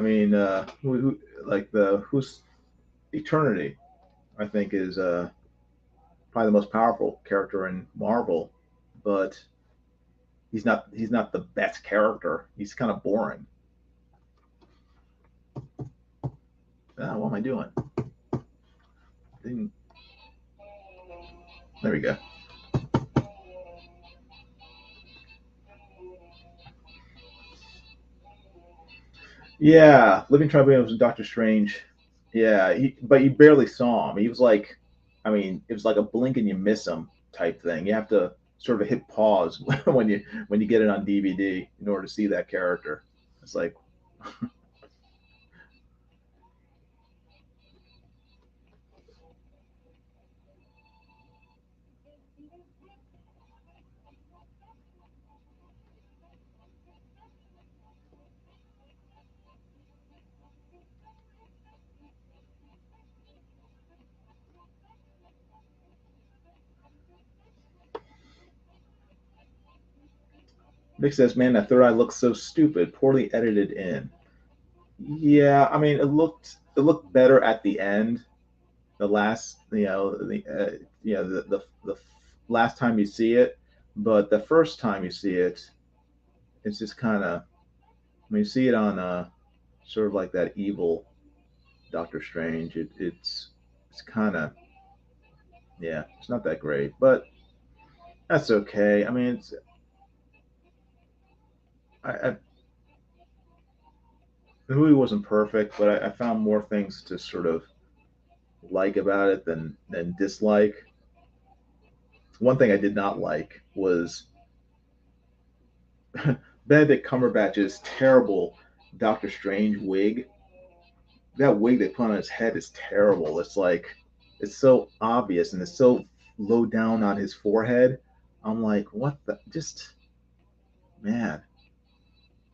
mean, like the who's Eternity? I think is probably the most powerful character in Marvel, but he's not the best character. He's kind of boring. What am I doing? Didn't, there we go. Yeah, Living Tribunal was Doctor Strange. Yeah, but you barely saw him. He was like, I mean, it was like a blink and you miss him type thing. You have to sort of hit pause when you get it on DVD in order to see that character. It's like, Nick says, "Man, that third eye looks so stupid, poorly edited in." Yeah, I mean, it looked better at the end, the last, the last time you see it, but the first time you see it, it's just kind of when you see it on sort of like that evil Doctor Strange. It's kind of, yeah, it's not that great, but that's okay. I mean, I the movie wasn't perfect, but I found more things to sort of like about it than dislike. One thing I did not like was Benedict Cumberbatch's terrible Doctor Strange wig. That wig they put on his head is terrible. It's like it's so obvious and it's so low down on his forehead. I'm like, what the just man.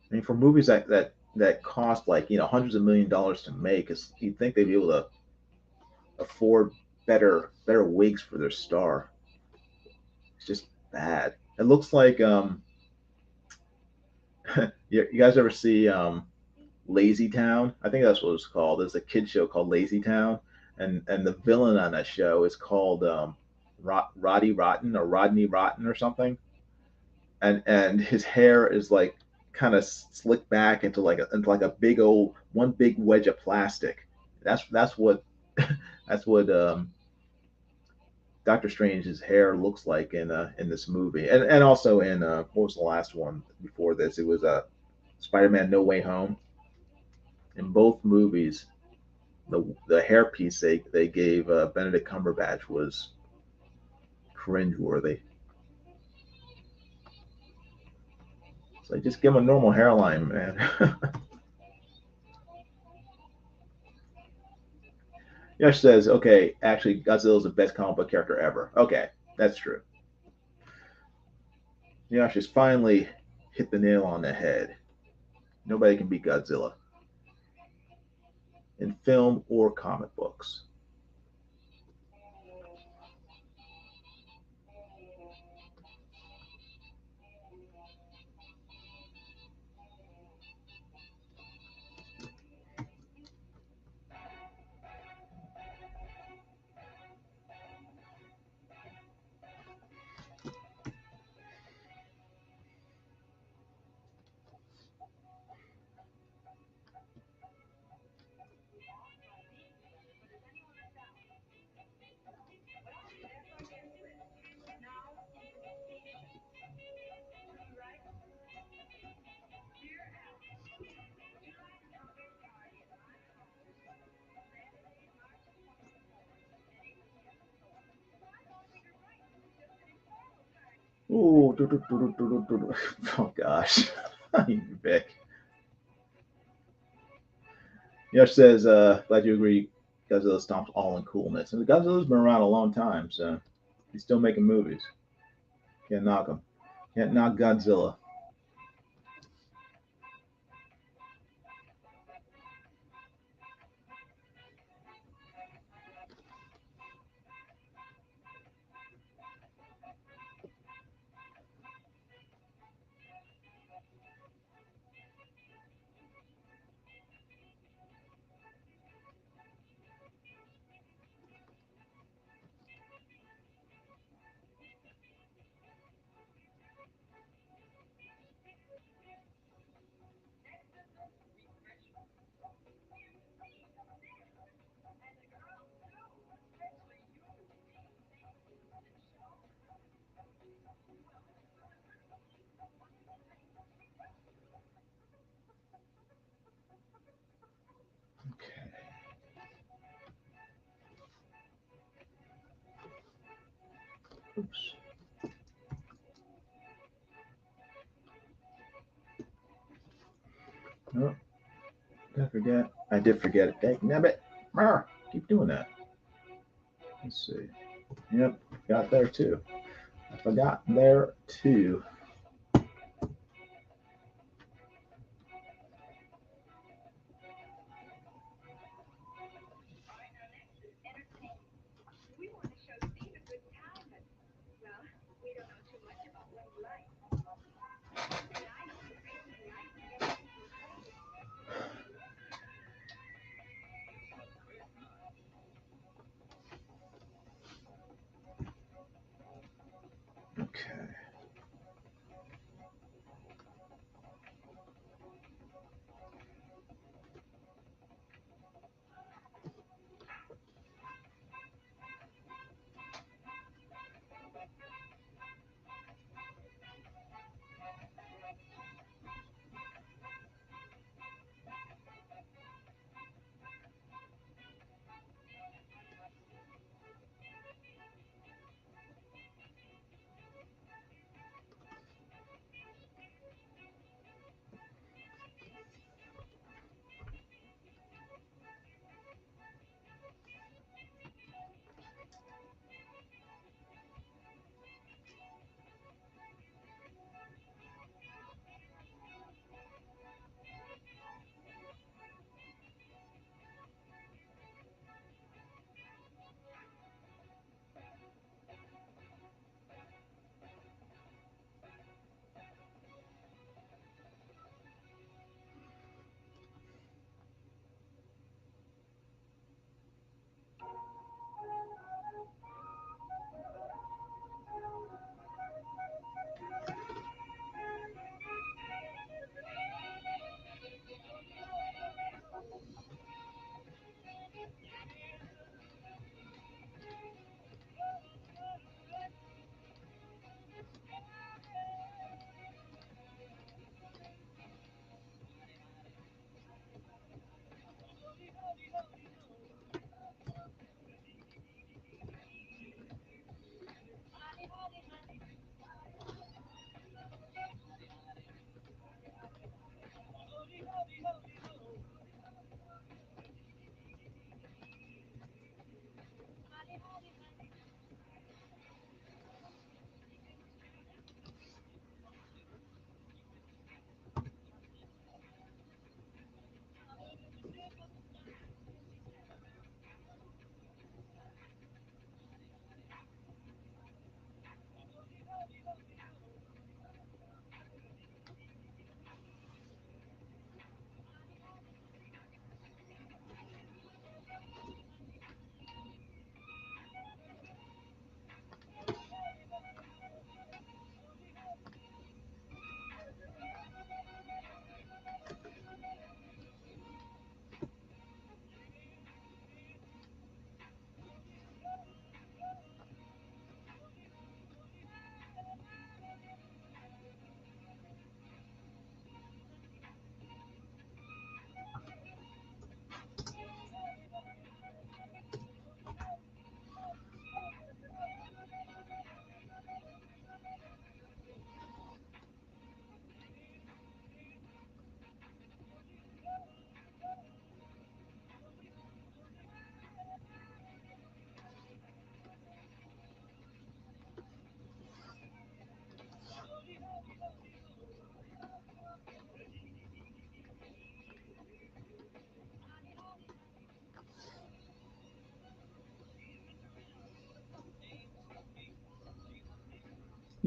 I mean, for movies that cost like hundreds of $1 millions to make, you'd think they'd be able to afford better wigs for their star. It's just bad. It looks like you guys ever see Lazy Town? I think that's what it's called. There's a kid show called Lazy Town, and the villain on that show is called Roddy Rotten or Rodney Rotten or something. And his hair is like kind of slicked back into like a big old one big wedge of plastic. That's what that's what Doctor Strange's hair looks like in this movie, and also in what was the last one before this? It was Spider-Man: No Way Home. In both movies, the hairpiece they gave Benedict Cumberbatch was cringeworthy. It's like just give him a normal hairline, man. Yash says, okay, actually, Godzilla's the best comic book character ever. Okay, that's true. Yash has finally hit the nail on the head. Nobody can beat Godzilla in film or comic books. Ooh, oh gosh, you Vic. Yash says, glad you agree. Godzilla stomps all in coolness, and Godzilla's been around a long time, so he's still making movies. Can't knock him. Can't knock Godzilla. Okay. Oops. Oh, did I forget? I did forget it. Dang nabbit. Keep doing that. Let's see. Yep, got there too. I forgot there too.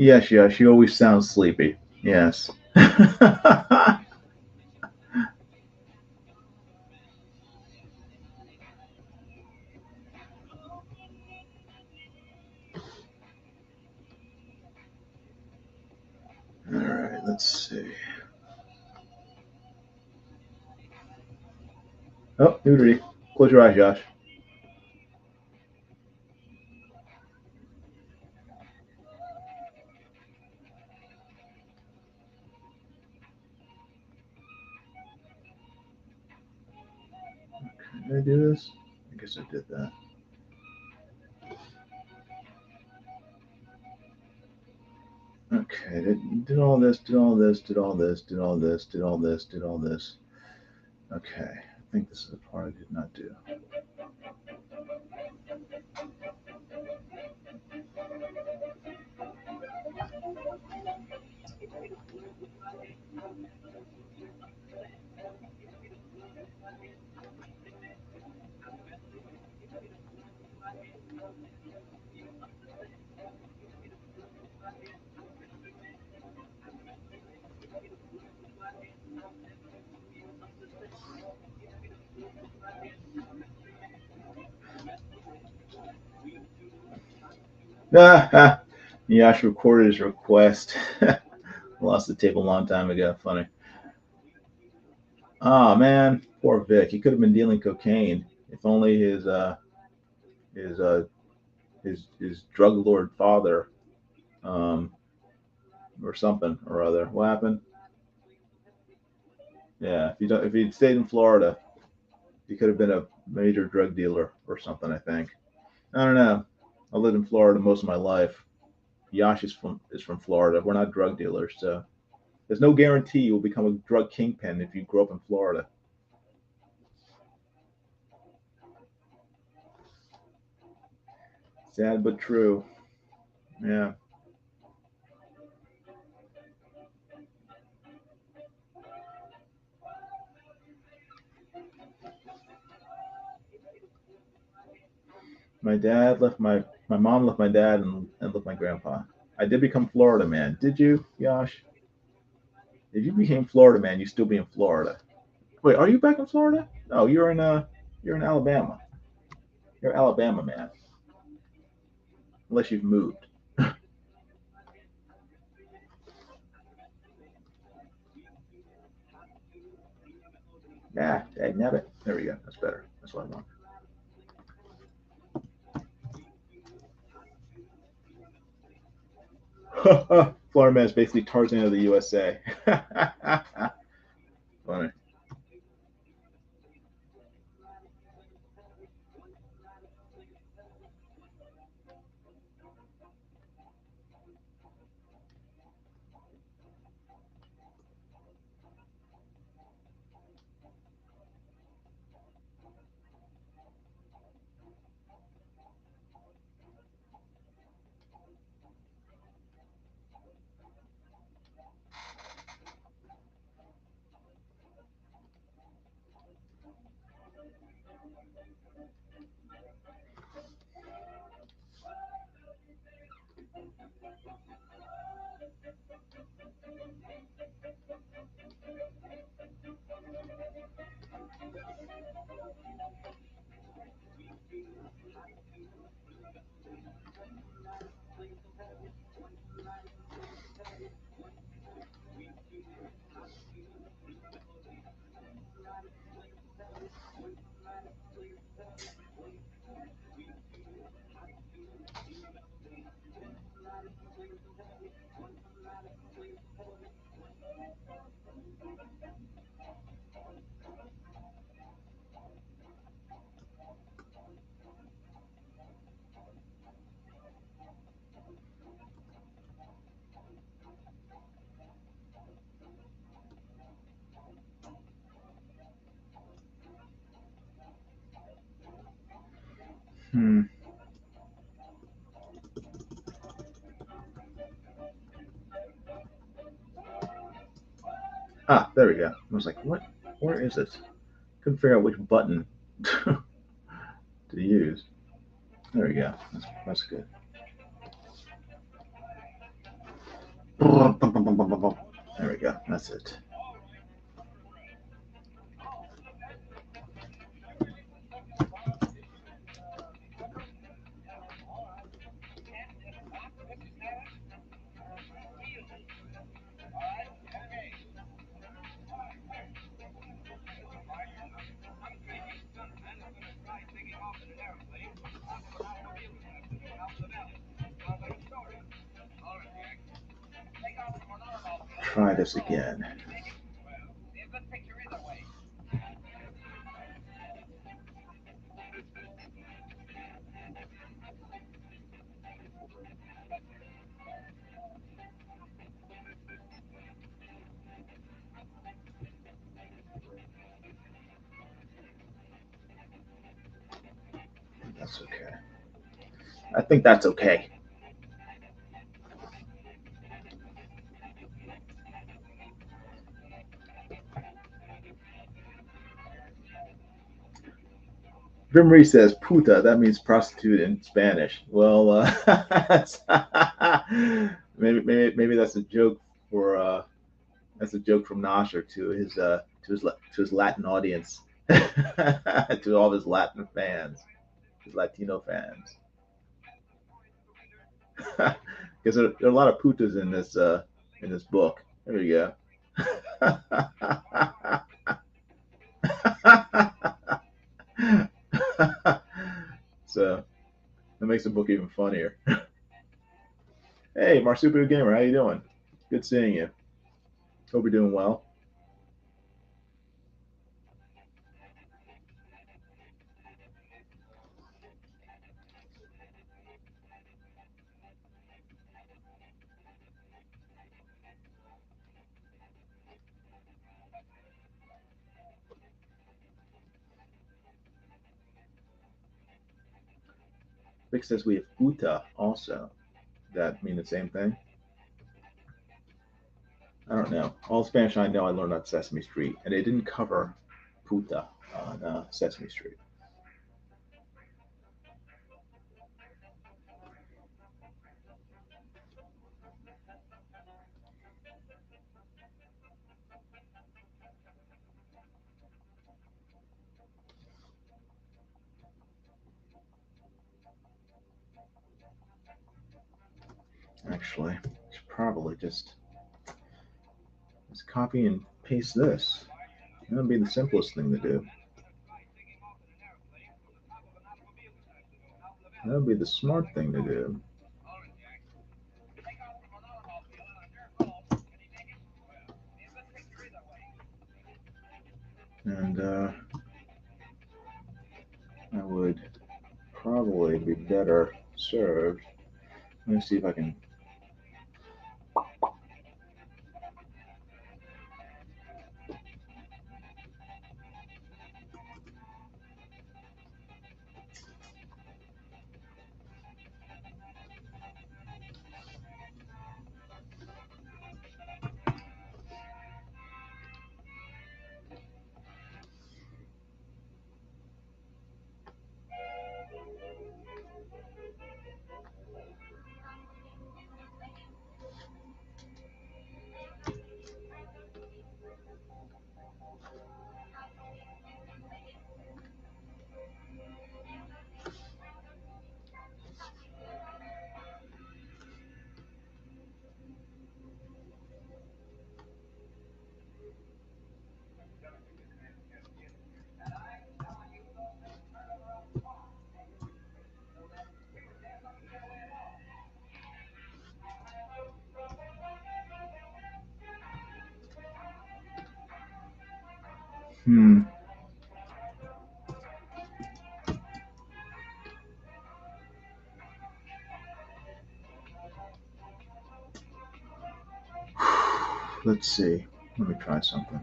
Yes, yes, she always sounds sleepy. Yes. All right, let's see. Oh, nudity. Close your eyes, Josh. Did I do this? I guess I did that. Okay, did all this, did all this, did all this, did all this, did all this, did all this. Okay, I think this is the part I did not do. Ah, Yash recorded his request. Lost the tape a long time ago. Funny. Oh man, poor Vic. He could have been dealing cocaine if only his his drug lord father um or something or other. What happened? Yeah, if he'd stayed in Florida, he could have been a major drug dealer or something. I think. I don't know. I lived in Florida most of my life. Yash is from Florida. We're not drug dealers, so there's no guarantee you'll become a drug kingpin if you grow up in Florida. Sad but true. Yeah. My mom left my dad and left my grandpa. I did become Florida man. Did you, Yash? If you became Florida man, you still be in Florida. Wait, are you back in Florida? No, you're in Alabama. You're Alabama man, unless you've moved. Nah, dang nabbit. There we go. That's better. That's what I want. Florida man is basically Tarzan of the USA. Funny. Hmm. Ah, there we go. I was like, what? Where is it? Couldn't figure out which button to use. There we go. That's good. There we go. That's it. Try this again. That's okay. I think that's okay. Vimri says puta. That means prostitute in Spanish. Well, maybe that's a joke for that's a joke from Nasher to his Latin audience, to all of his Latin fans, his Latino fans. Because there are a lot of putas in this book. There we go. So that makes the book even funnier. Hey, Marsupial Gamer, how you doing? Good seeing you. Hope you're doing well. Vic says we have uta also. That mean the same thing? I don't know. All Spanish I know I learned on Sesame Street, and they didn't cover puta on Sesame Street. Actually, I should probably just copy and paste this. That would be the simplest thing to do. That would be the smart thing to do. And I would probably be better served. Let me see if I can. Hmm. Let's see. Let me try something.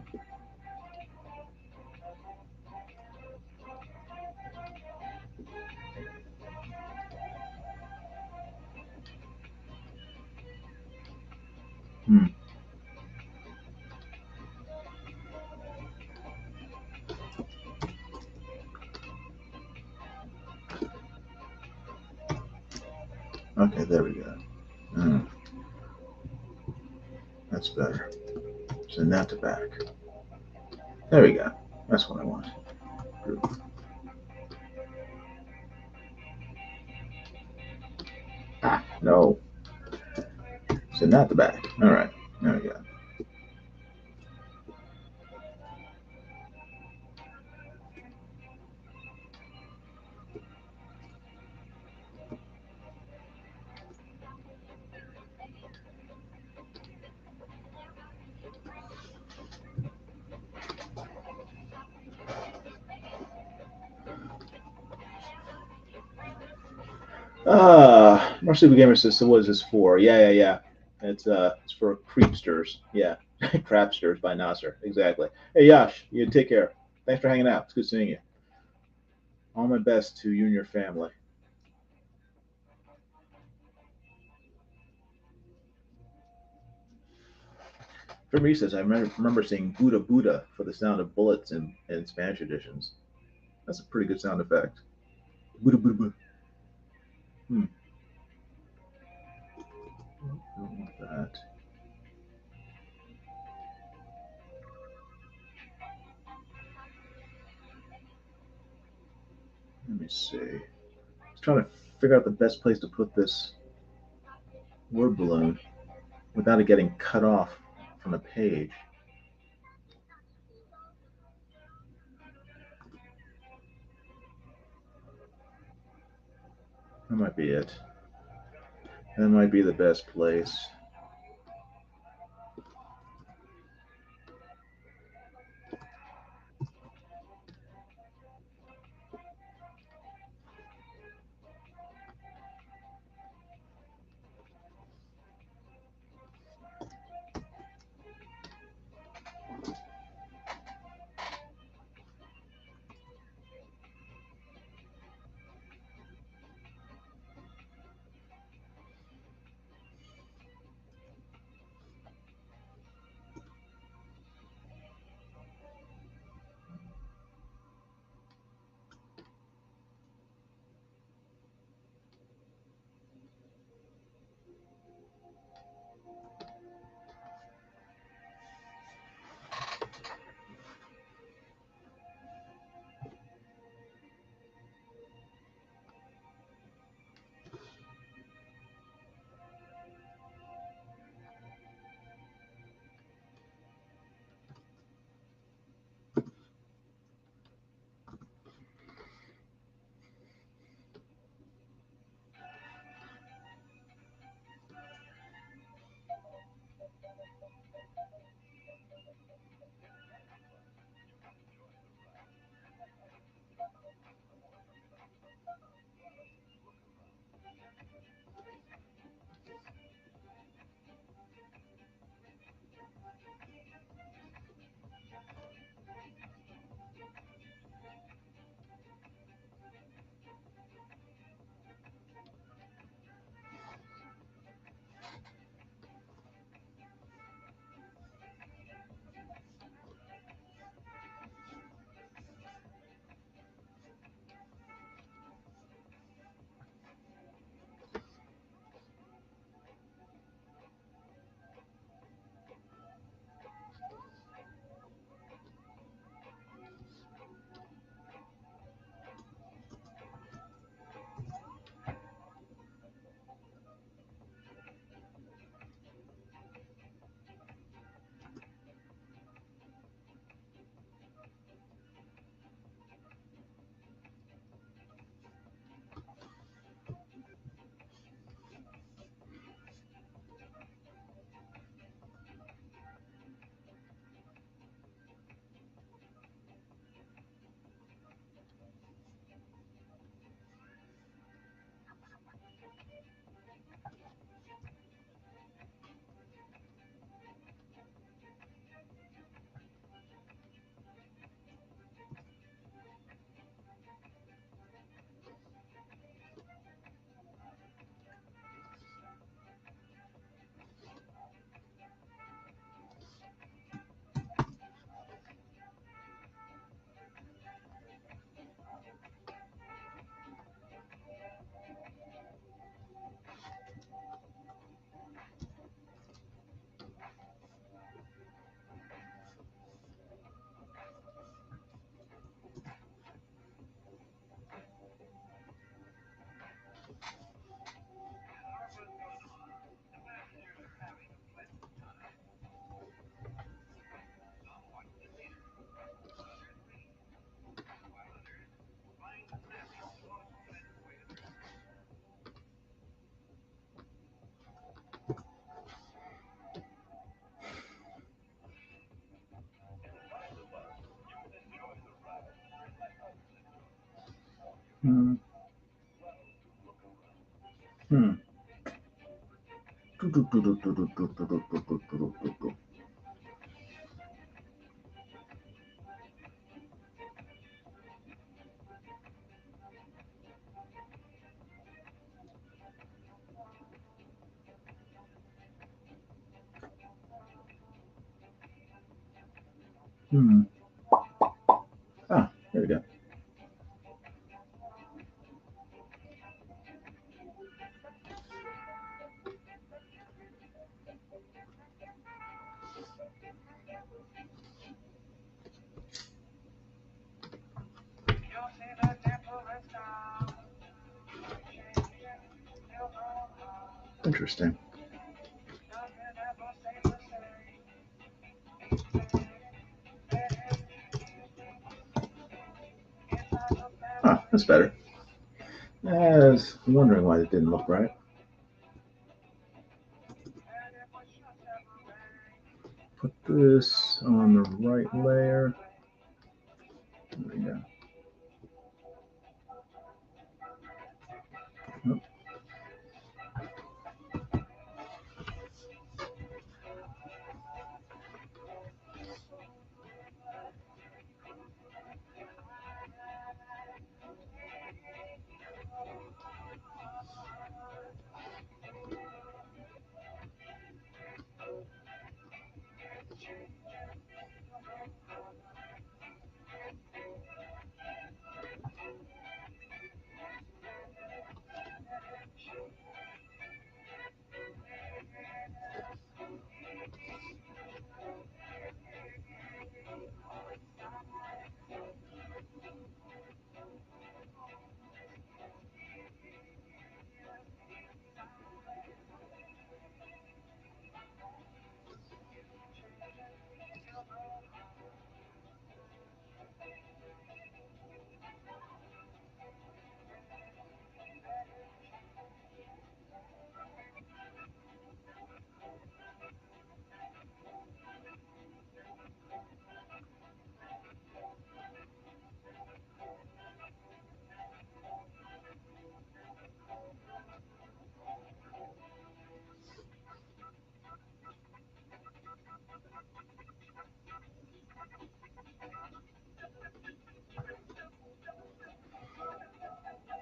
Hmm. Okay, there we go. That's better. Send that to back. There we go. That's what I want. Good. Ah, no. Send that to back. All right. There we go. More Super Gamer says, so what is this for? Yeah. It's for creepsters. Yeah. Crapsters by Nasser. Exactly. Hey Yash, you take care. Thanks for hanging out. It's good seeing you. All my best to you and your family. From says, I remember seeing Buddha Buddha for the sound of bullets in Spanish editions. That's a pretty good sound effect. Buddha Buddha Buddha. Hmm. I don't want that. Let me see. I was trying to figure out the best place to put this word balloon without it getting cut off from the page. That might be it. That might be the best place. Hmm. Hmm. Hmm. Ah, there we go. Interesting. Ah, that's better. I was wondering why it didn't look right. Put this on the right layer. There we go. Oh,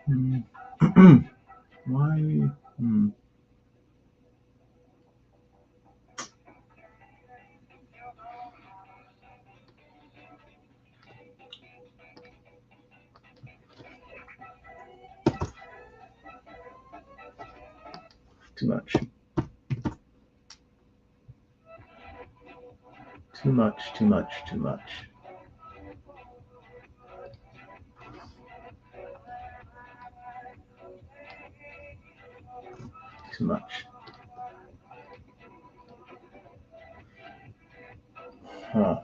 hmm. Why? Hmm. Too much. Too much. Too much. Too much. Too much. Huh.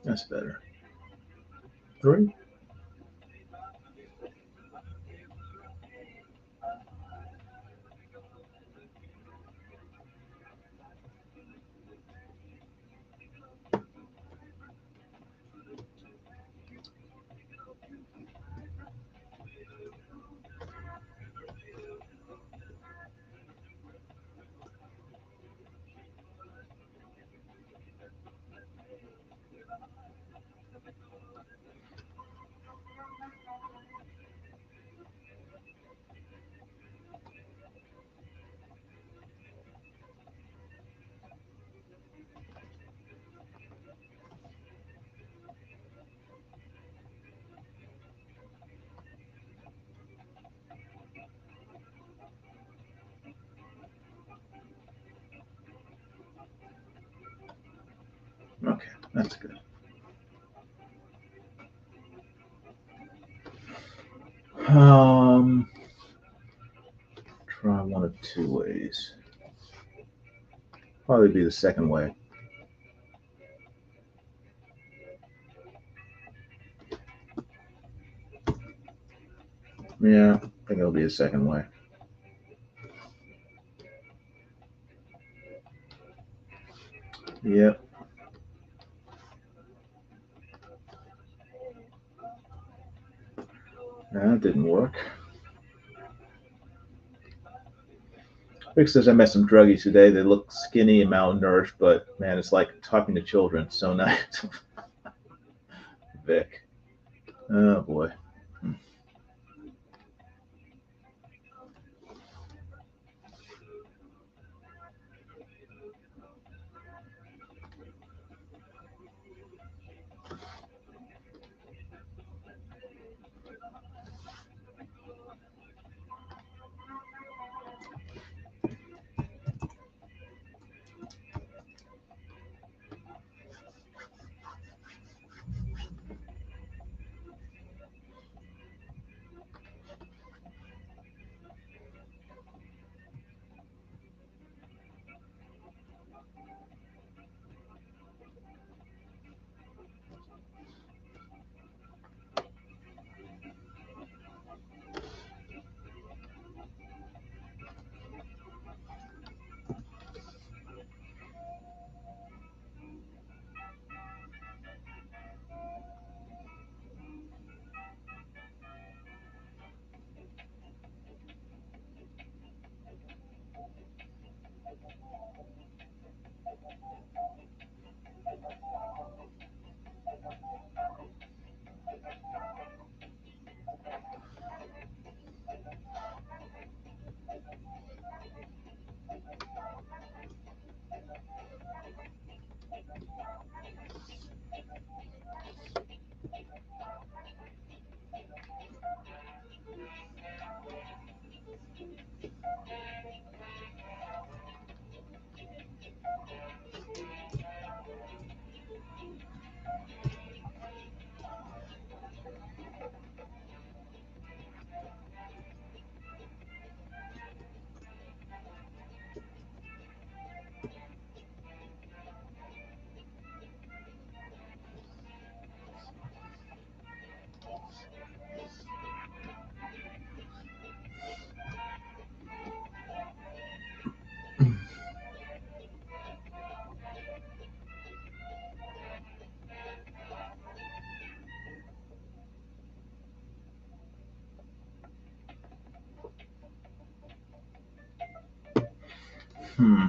That's better. Three. That's good. Try one of two ways. Probably be the second way. Yeah, I think it'll be the second way. Yep. That didn't work. Because I met some druggies today. They look skinny and malnourished, but man, it's like talking to children. So nice. Vic. Oh boy. Hmm.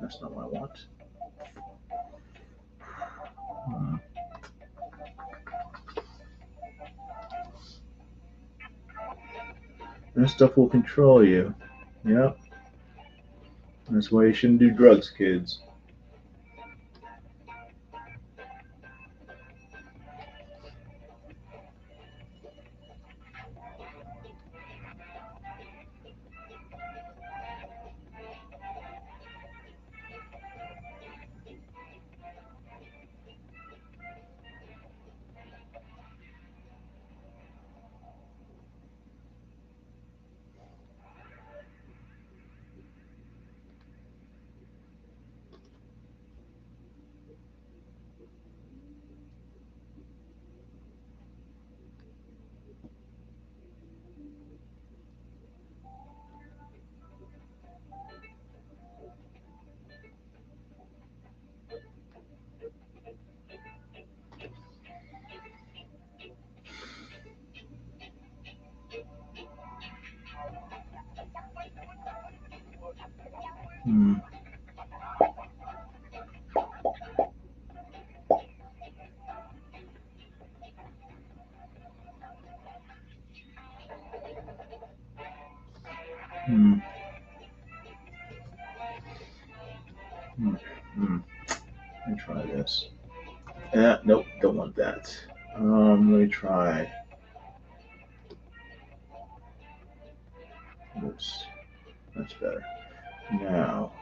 That's not what I want. Hmm. That stuff will control you. Yep. That's why you shouldn't do drugs, kids. Hmm. Hmm. Hmm. Hmm. Let me try this. Nope, don't want that. Let me try this. That's better. Now,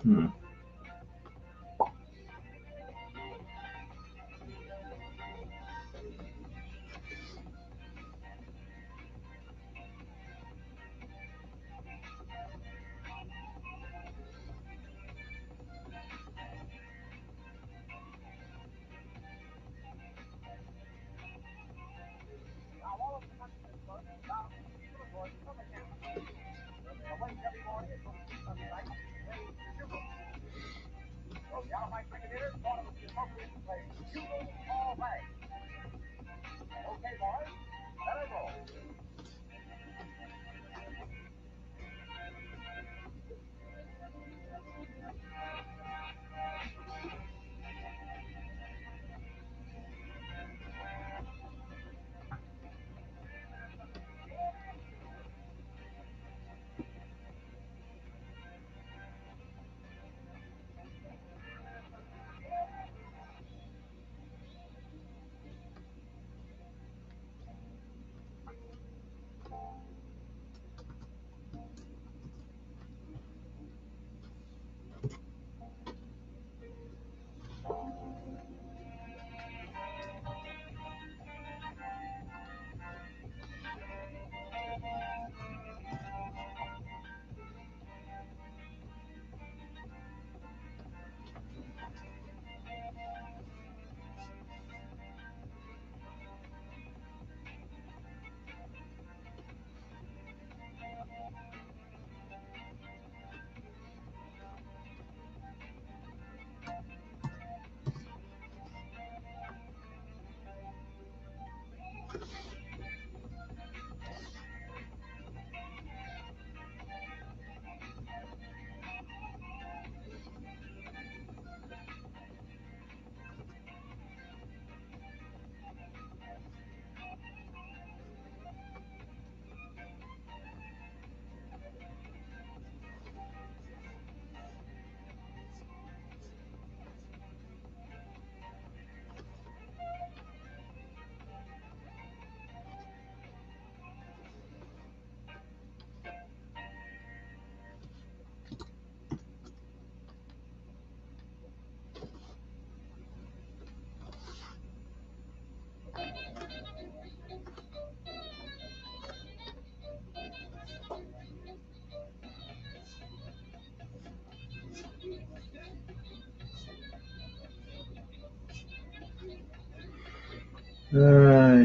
Hmm.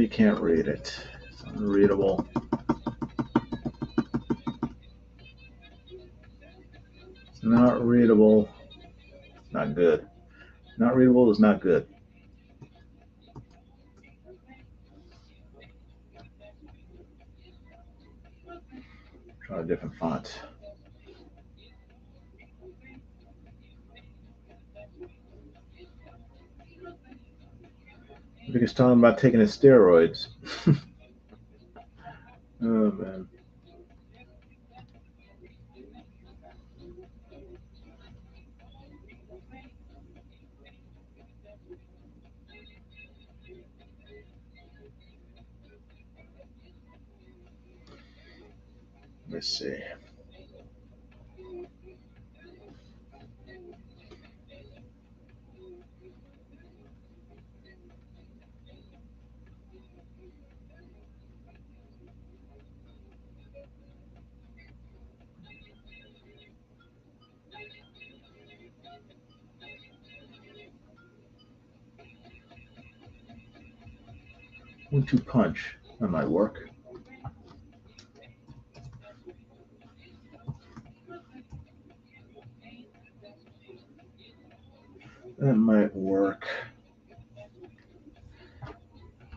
You can't read it. It's unreadable. It's not readable. Not good. Not readable is not good. Try a different font. I think it's talking about taking his steroids. Oh man. Let's see. One-two punch. That might work. That might work.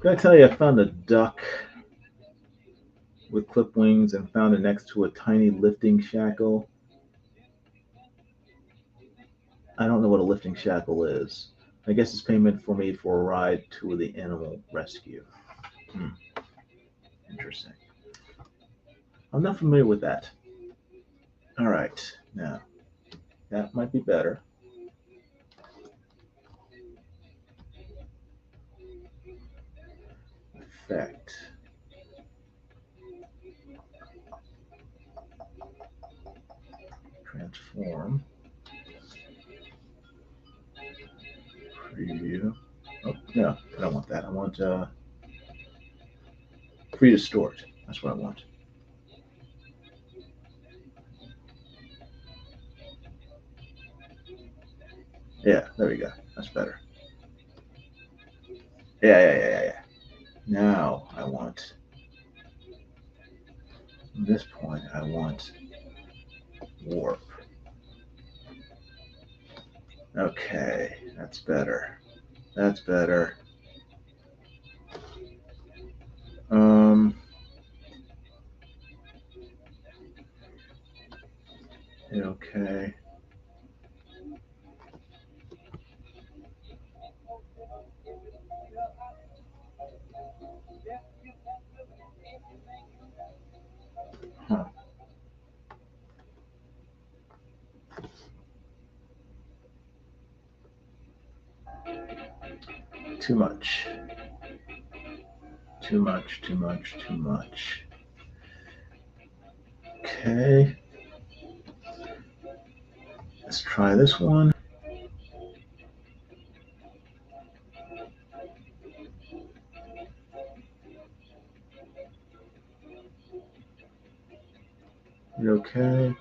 Did I tell you I found a duck with clip wings and found it next to a tiny lifting shackle? I don't know what a lifting shackle is. I guess it's payment for me for a ride to the animal rescue. Hmm. Interesting. I'm not familiar with that. All right. Now, that might be better. Effect. Transform. Preview. Oh, no, I don't want that. I want free to store it. That's what I want. Yeah, there we go. That's better. Yeah. Now I want, from this point, I want warp. Okay, that's better. That's better. Um, okay. Huh. Too much. Too much, too much, too much. Okay. Let's try this one. Okay.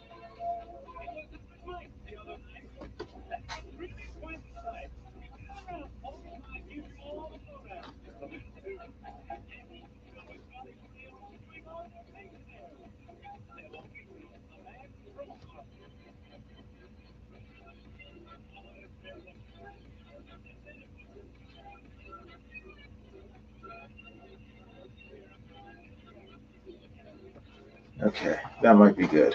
Okay, that might be good.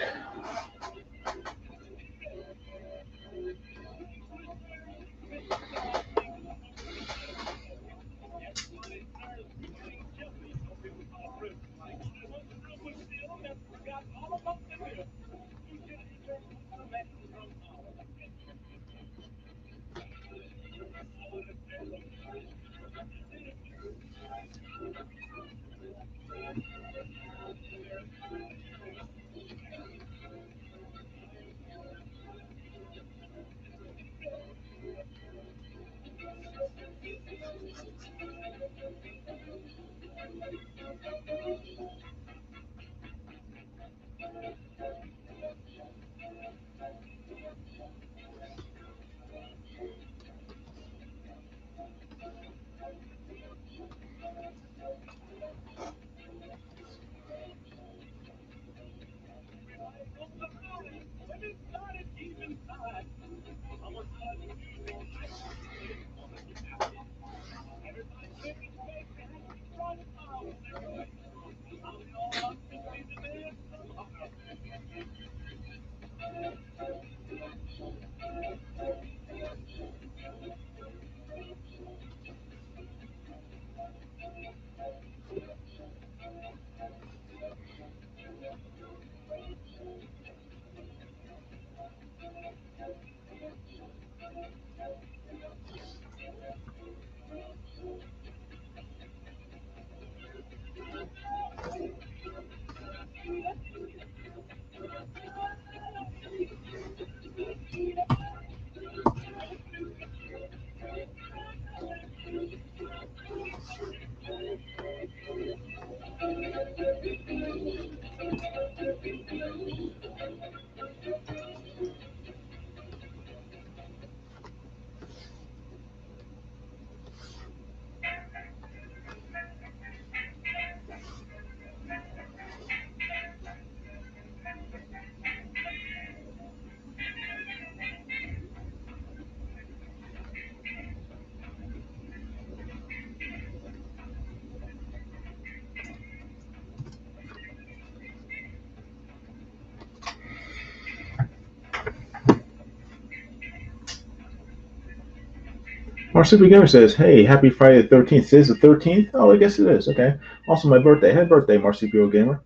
Marsupial Gamer says, "Hey, happy Friday the 13th. Today's the 13th? Oh, I guess it is. Okay. Also, my birthday. Happy birthday, Marsupial Gamer.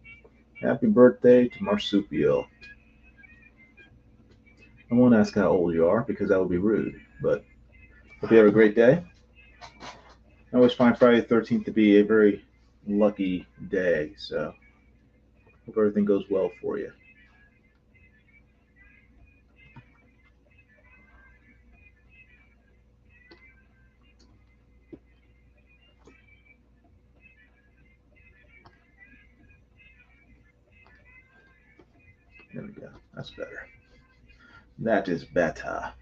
Happy birthday to Marsupial. I won't ask how old you are because that would be rude, but hope you have a great day. I always find Friday the 13th to be a very lucky day, so hope everything goes well for you." There we go. That's better. That is better.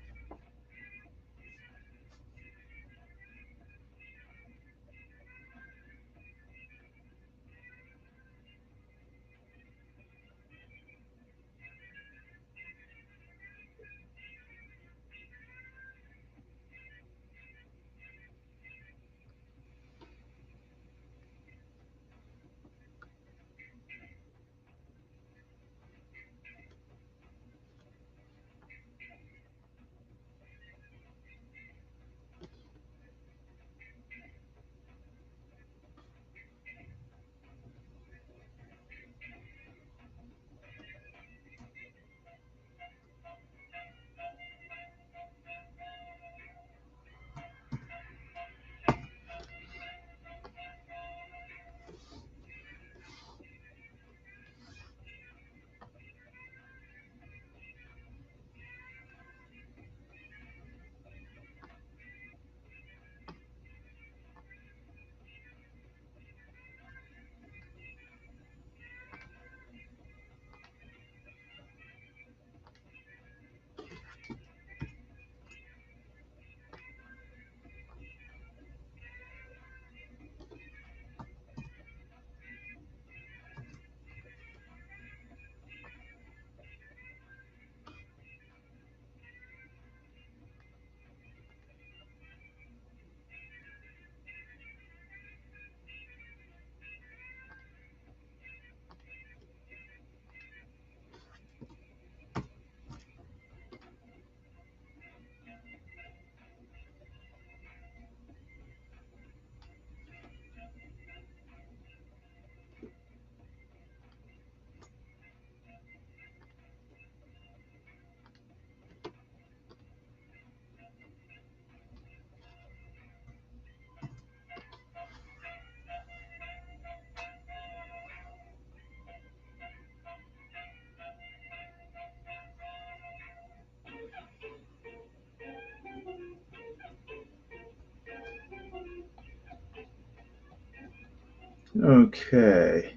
Okay.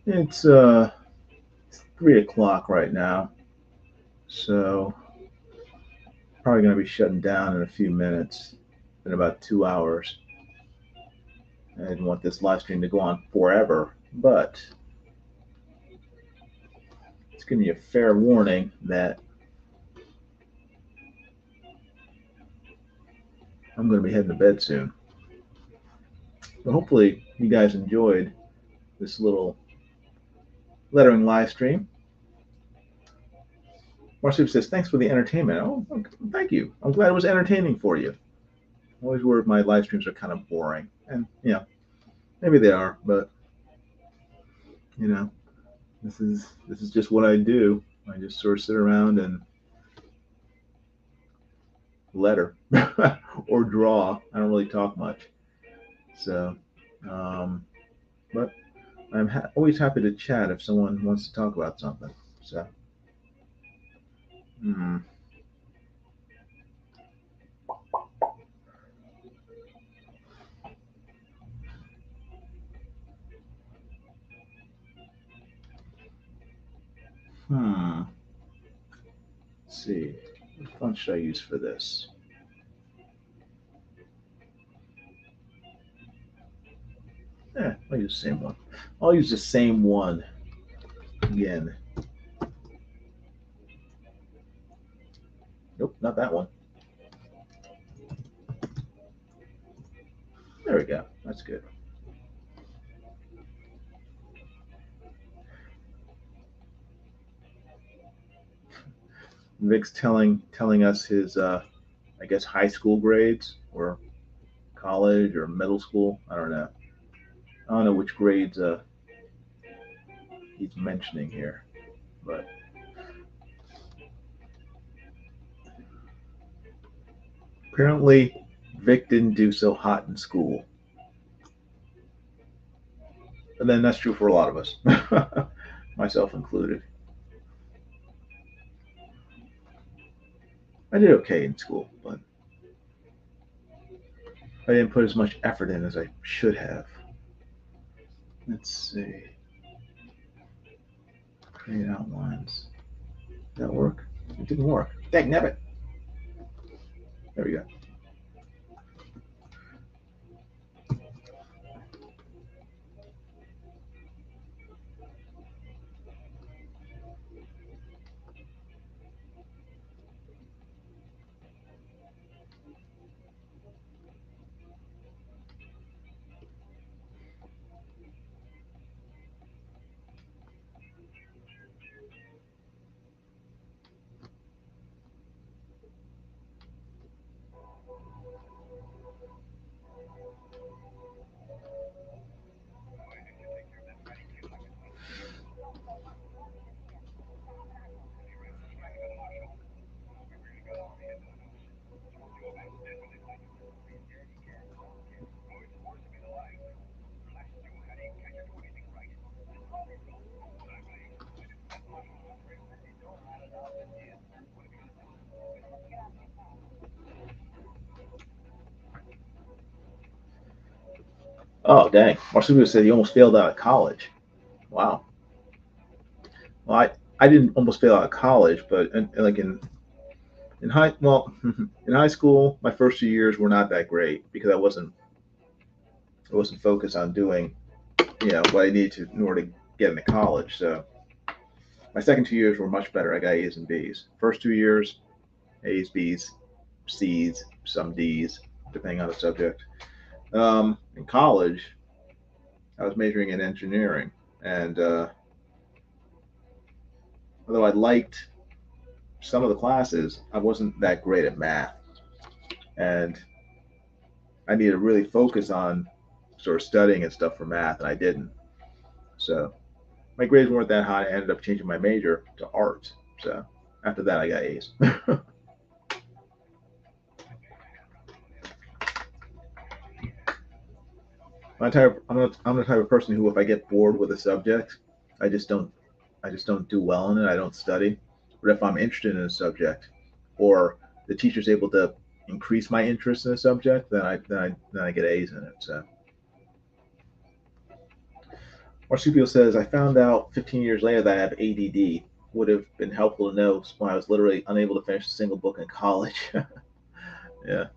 It's 3 o'clock right now, so probably going to be shutting down in a few minutes, in about 2 hours. I didn't want this live stream to go on forever, but it's giving you a fair warning that I'm going to be heading to bed soon. But hopefully, you guys enjoyed this little lettering live stream. Marsup says, "Thanks for the entertainment." Oh, thank you. I'm glad it was entertaining for you. I'm always worried my live streams are kind of boring, and maybe they are, but you know, this is just what I do. I just sort of sit around and letter or draw. I don't really talk much, so but I'm always happy to chat if someone wants to talk about something. So, hmm. Hmm. Let's see. What font should I use for this? I'll use the same one. I'll use the same one again. Nope, not that one. There we go. That's good. Vic's telling us his I guess high school grades or college or middle school. I don't know. I don't know which grades he's mentioning here, but apparently Vic didn't do so hot in school. And then that's true for a lot of us, myself included. I did okay in school, but I didn't put as much effort in as I should have. Let's see. Create outlines. Did that work? It didn't work. Dang nabbit. There we go. Oh, dang. Marsupio said he almost failed out of college. Wow. Well, I didn't almost fail out of college, but like in in high school, my first 2 years were not that great because I wasn't focused on doing what I needed to in order to get into college. So my second 2 years were much better. I got A's and B's. First 2 years, A's, B's, C's, some D's, depending on the subject. In college, I was majoring in engineering, and although I liked some of the classes, I wasn't that great at math, and I needed to really focus on sort of studying and stuff for math, and I didn't. So my grades weren't that high. I ended up changing my major to arts. So after that, I got A's. I'm the type of person who, if I get bored with a subject, I just don't I just don't do well in it. I don't study. But if I'm interested in a subject, or the teacher's able to increase my interest in a subject, then I get A's in it. So Marsupio says I found out 15 years later that I have ADD. Would have been helpful to know when I was literally unable to finish a single book in college. Yeah,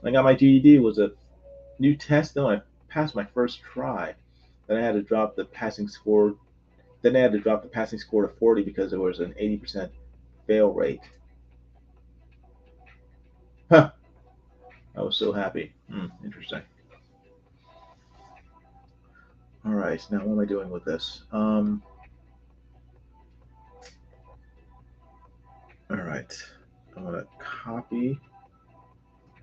I got my GED. Was a new test. Then I passed my first try. Then I had to drop the passing score. Then I had to drop the passing score to 40 because there was an 80% fail rate. Huh. I was so happy. Interesting. All right. Now what am I doing with this? All right. I'm gonna copy.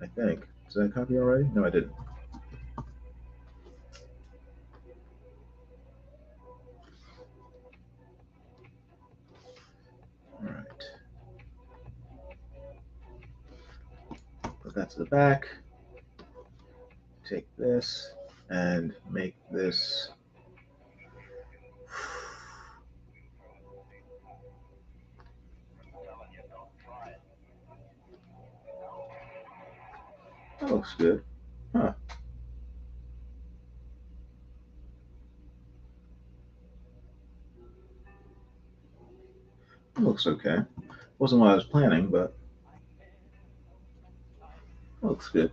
I think. Did I copy already? No, I didn't. All right. Put that to the back. Take this and make this. That looks good. Huh. That looks okay. Wasn't what I was planning, but it looks good.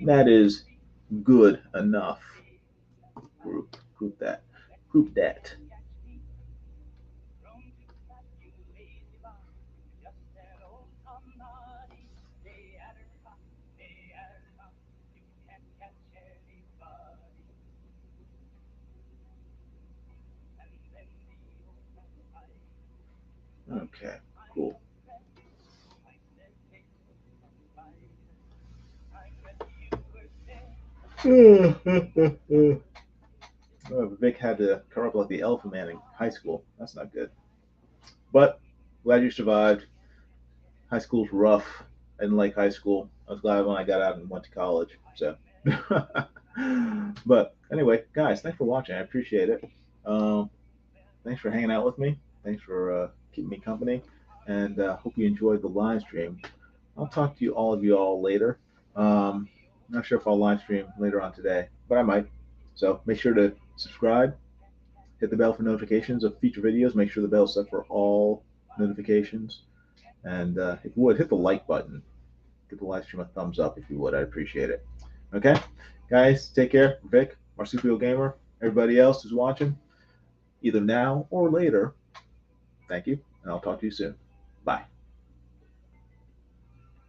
That is good enough. Group that. Group that. Okay, cool. Oh, Vic had to cover up like the elephant man in high school. That's not good. But glad you survived. High school's rough. I didn't like high school. I was glad when I got out and went to college. So, but anyway, guys, thanks for watching. I appreciate it. Um, Thanks for hanging out with me. Thanks for keeping me company, and hope you enjoyed the live stream. I'll talk to you all later. I'm not sure if I'll live stream later on today, but I might. So make sure to subscribe, hit the bell for notifications of future videos. Make sure the bell's set for all notifications. And if you would, hit the like button. Give the live stream a thumbs up if you would. I'd appreciate it. Okay? Guys, take care. Vic, Marsupial Gamer, everybody else who's watching, either now or later, thank you, and I'll talk to you soon. Bye.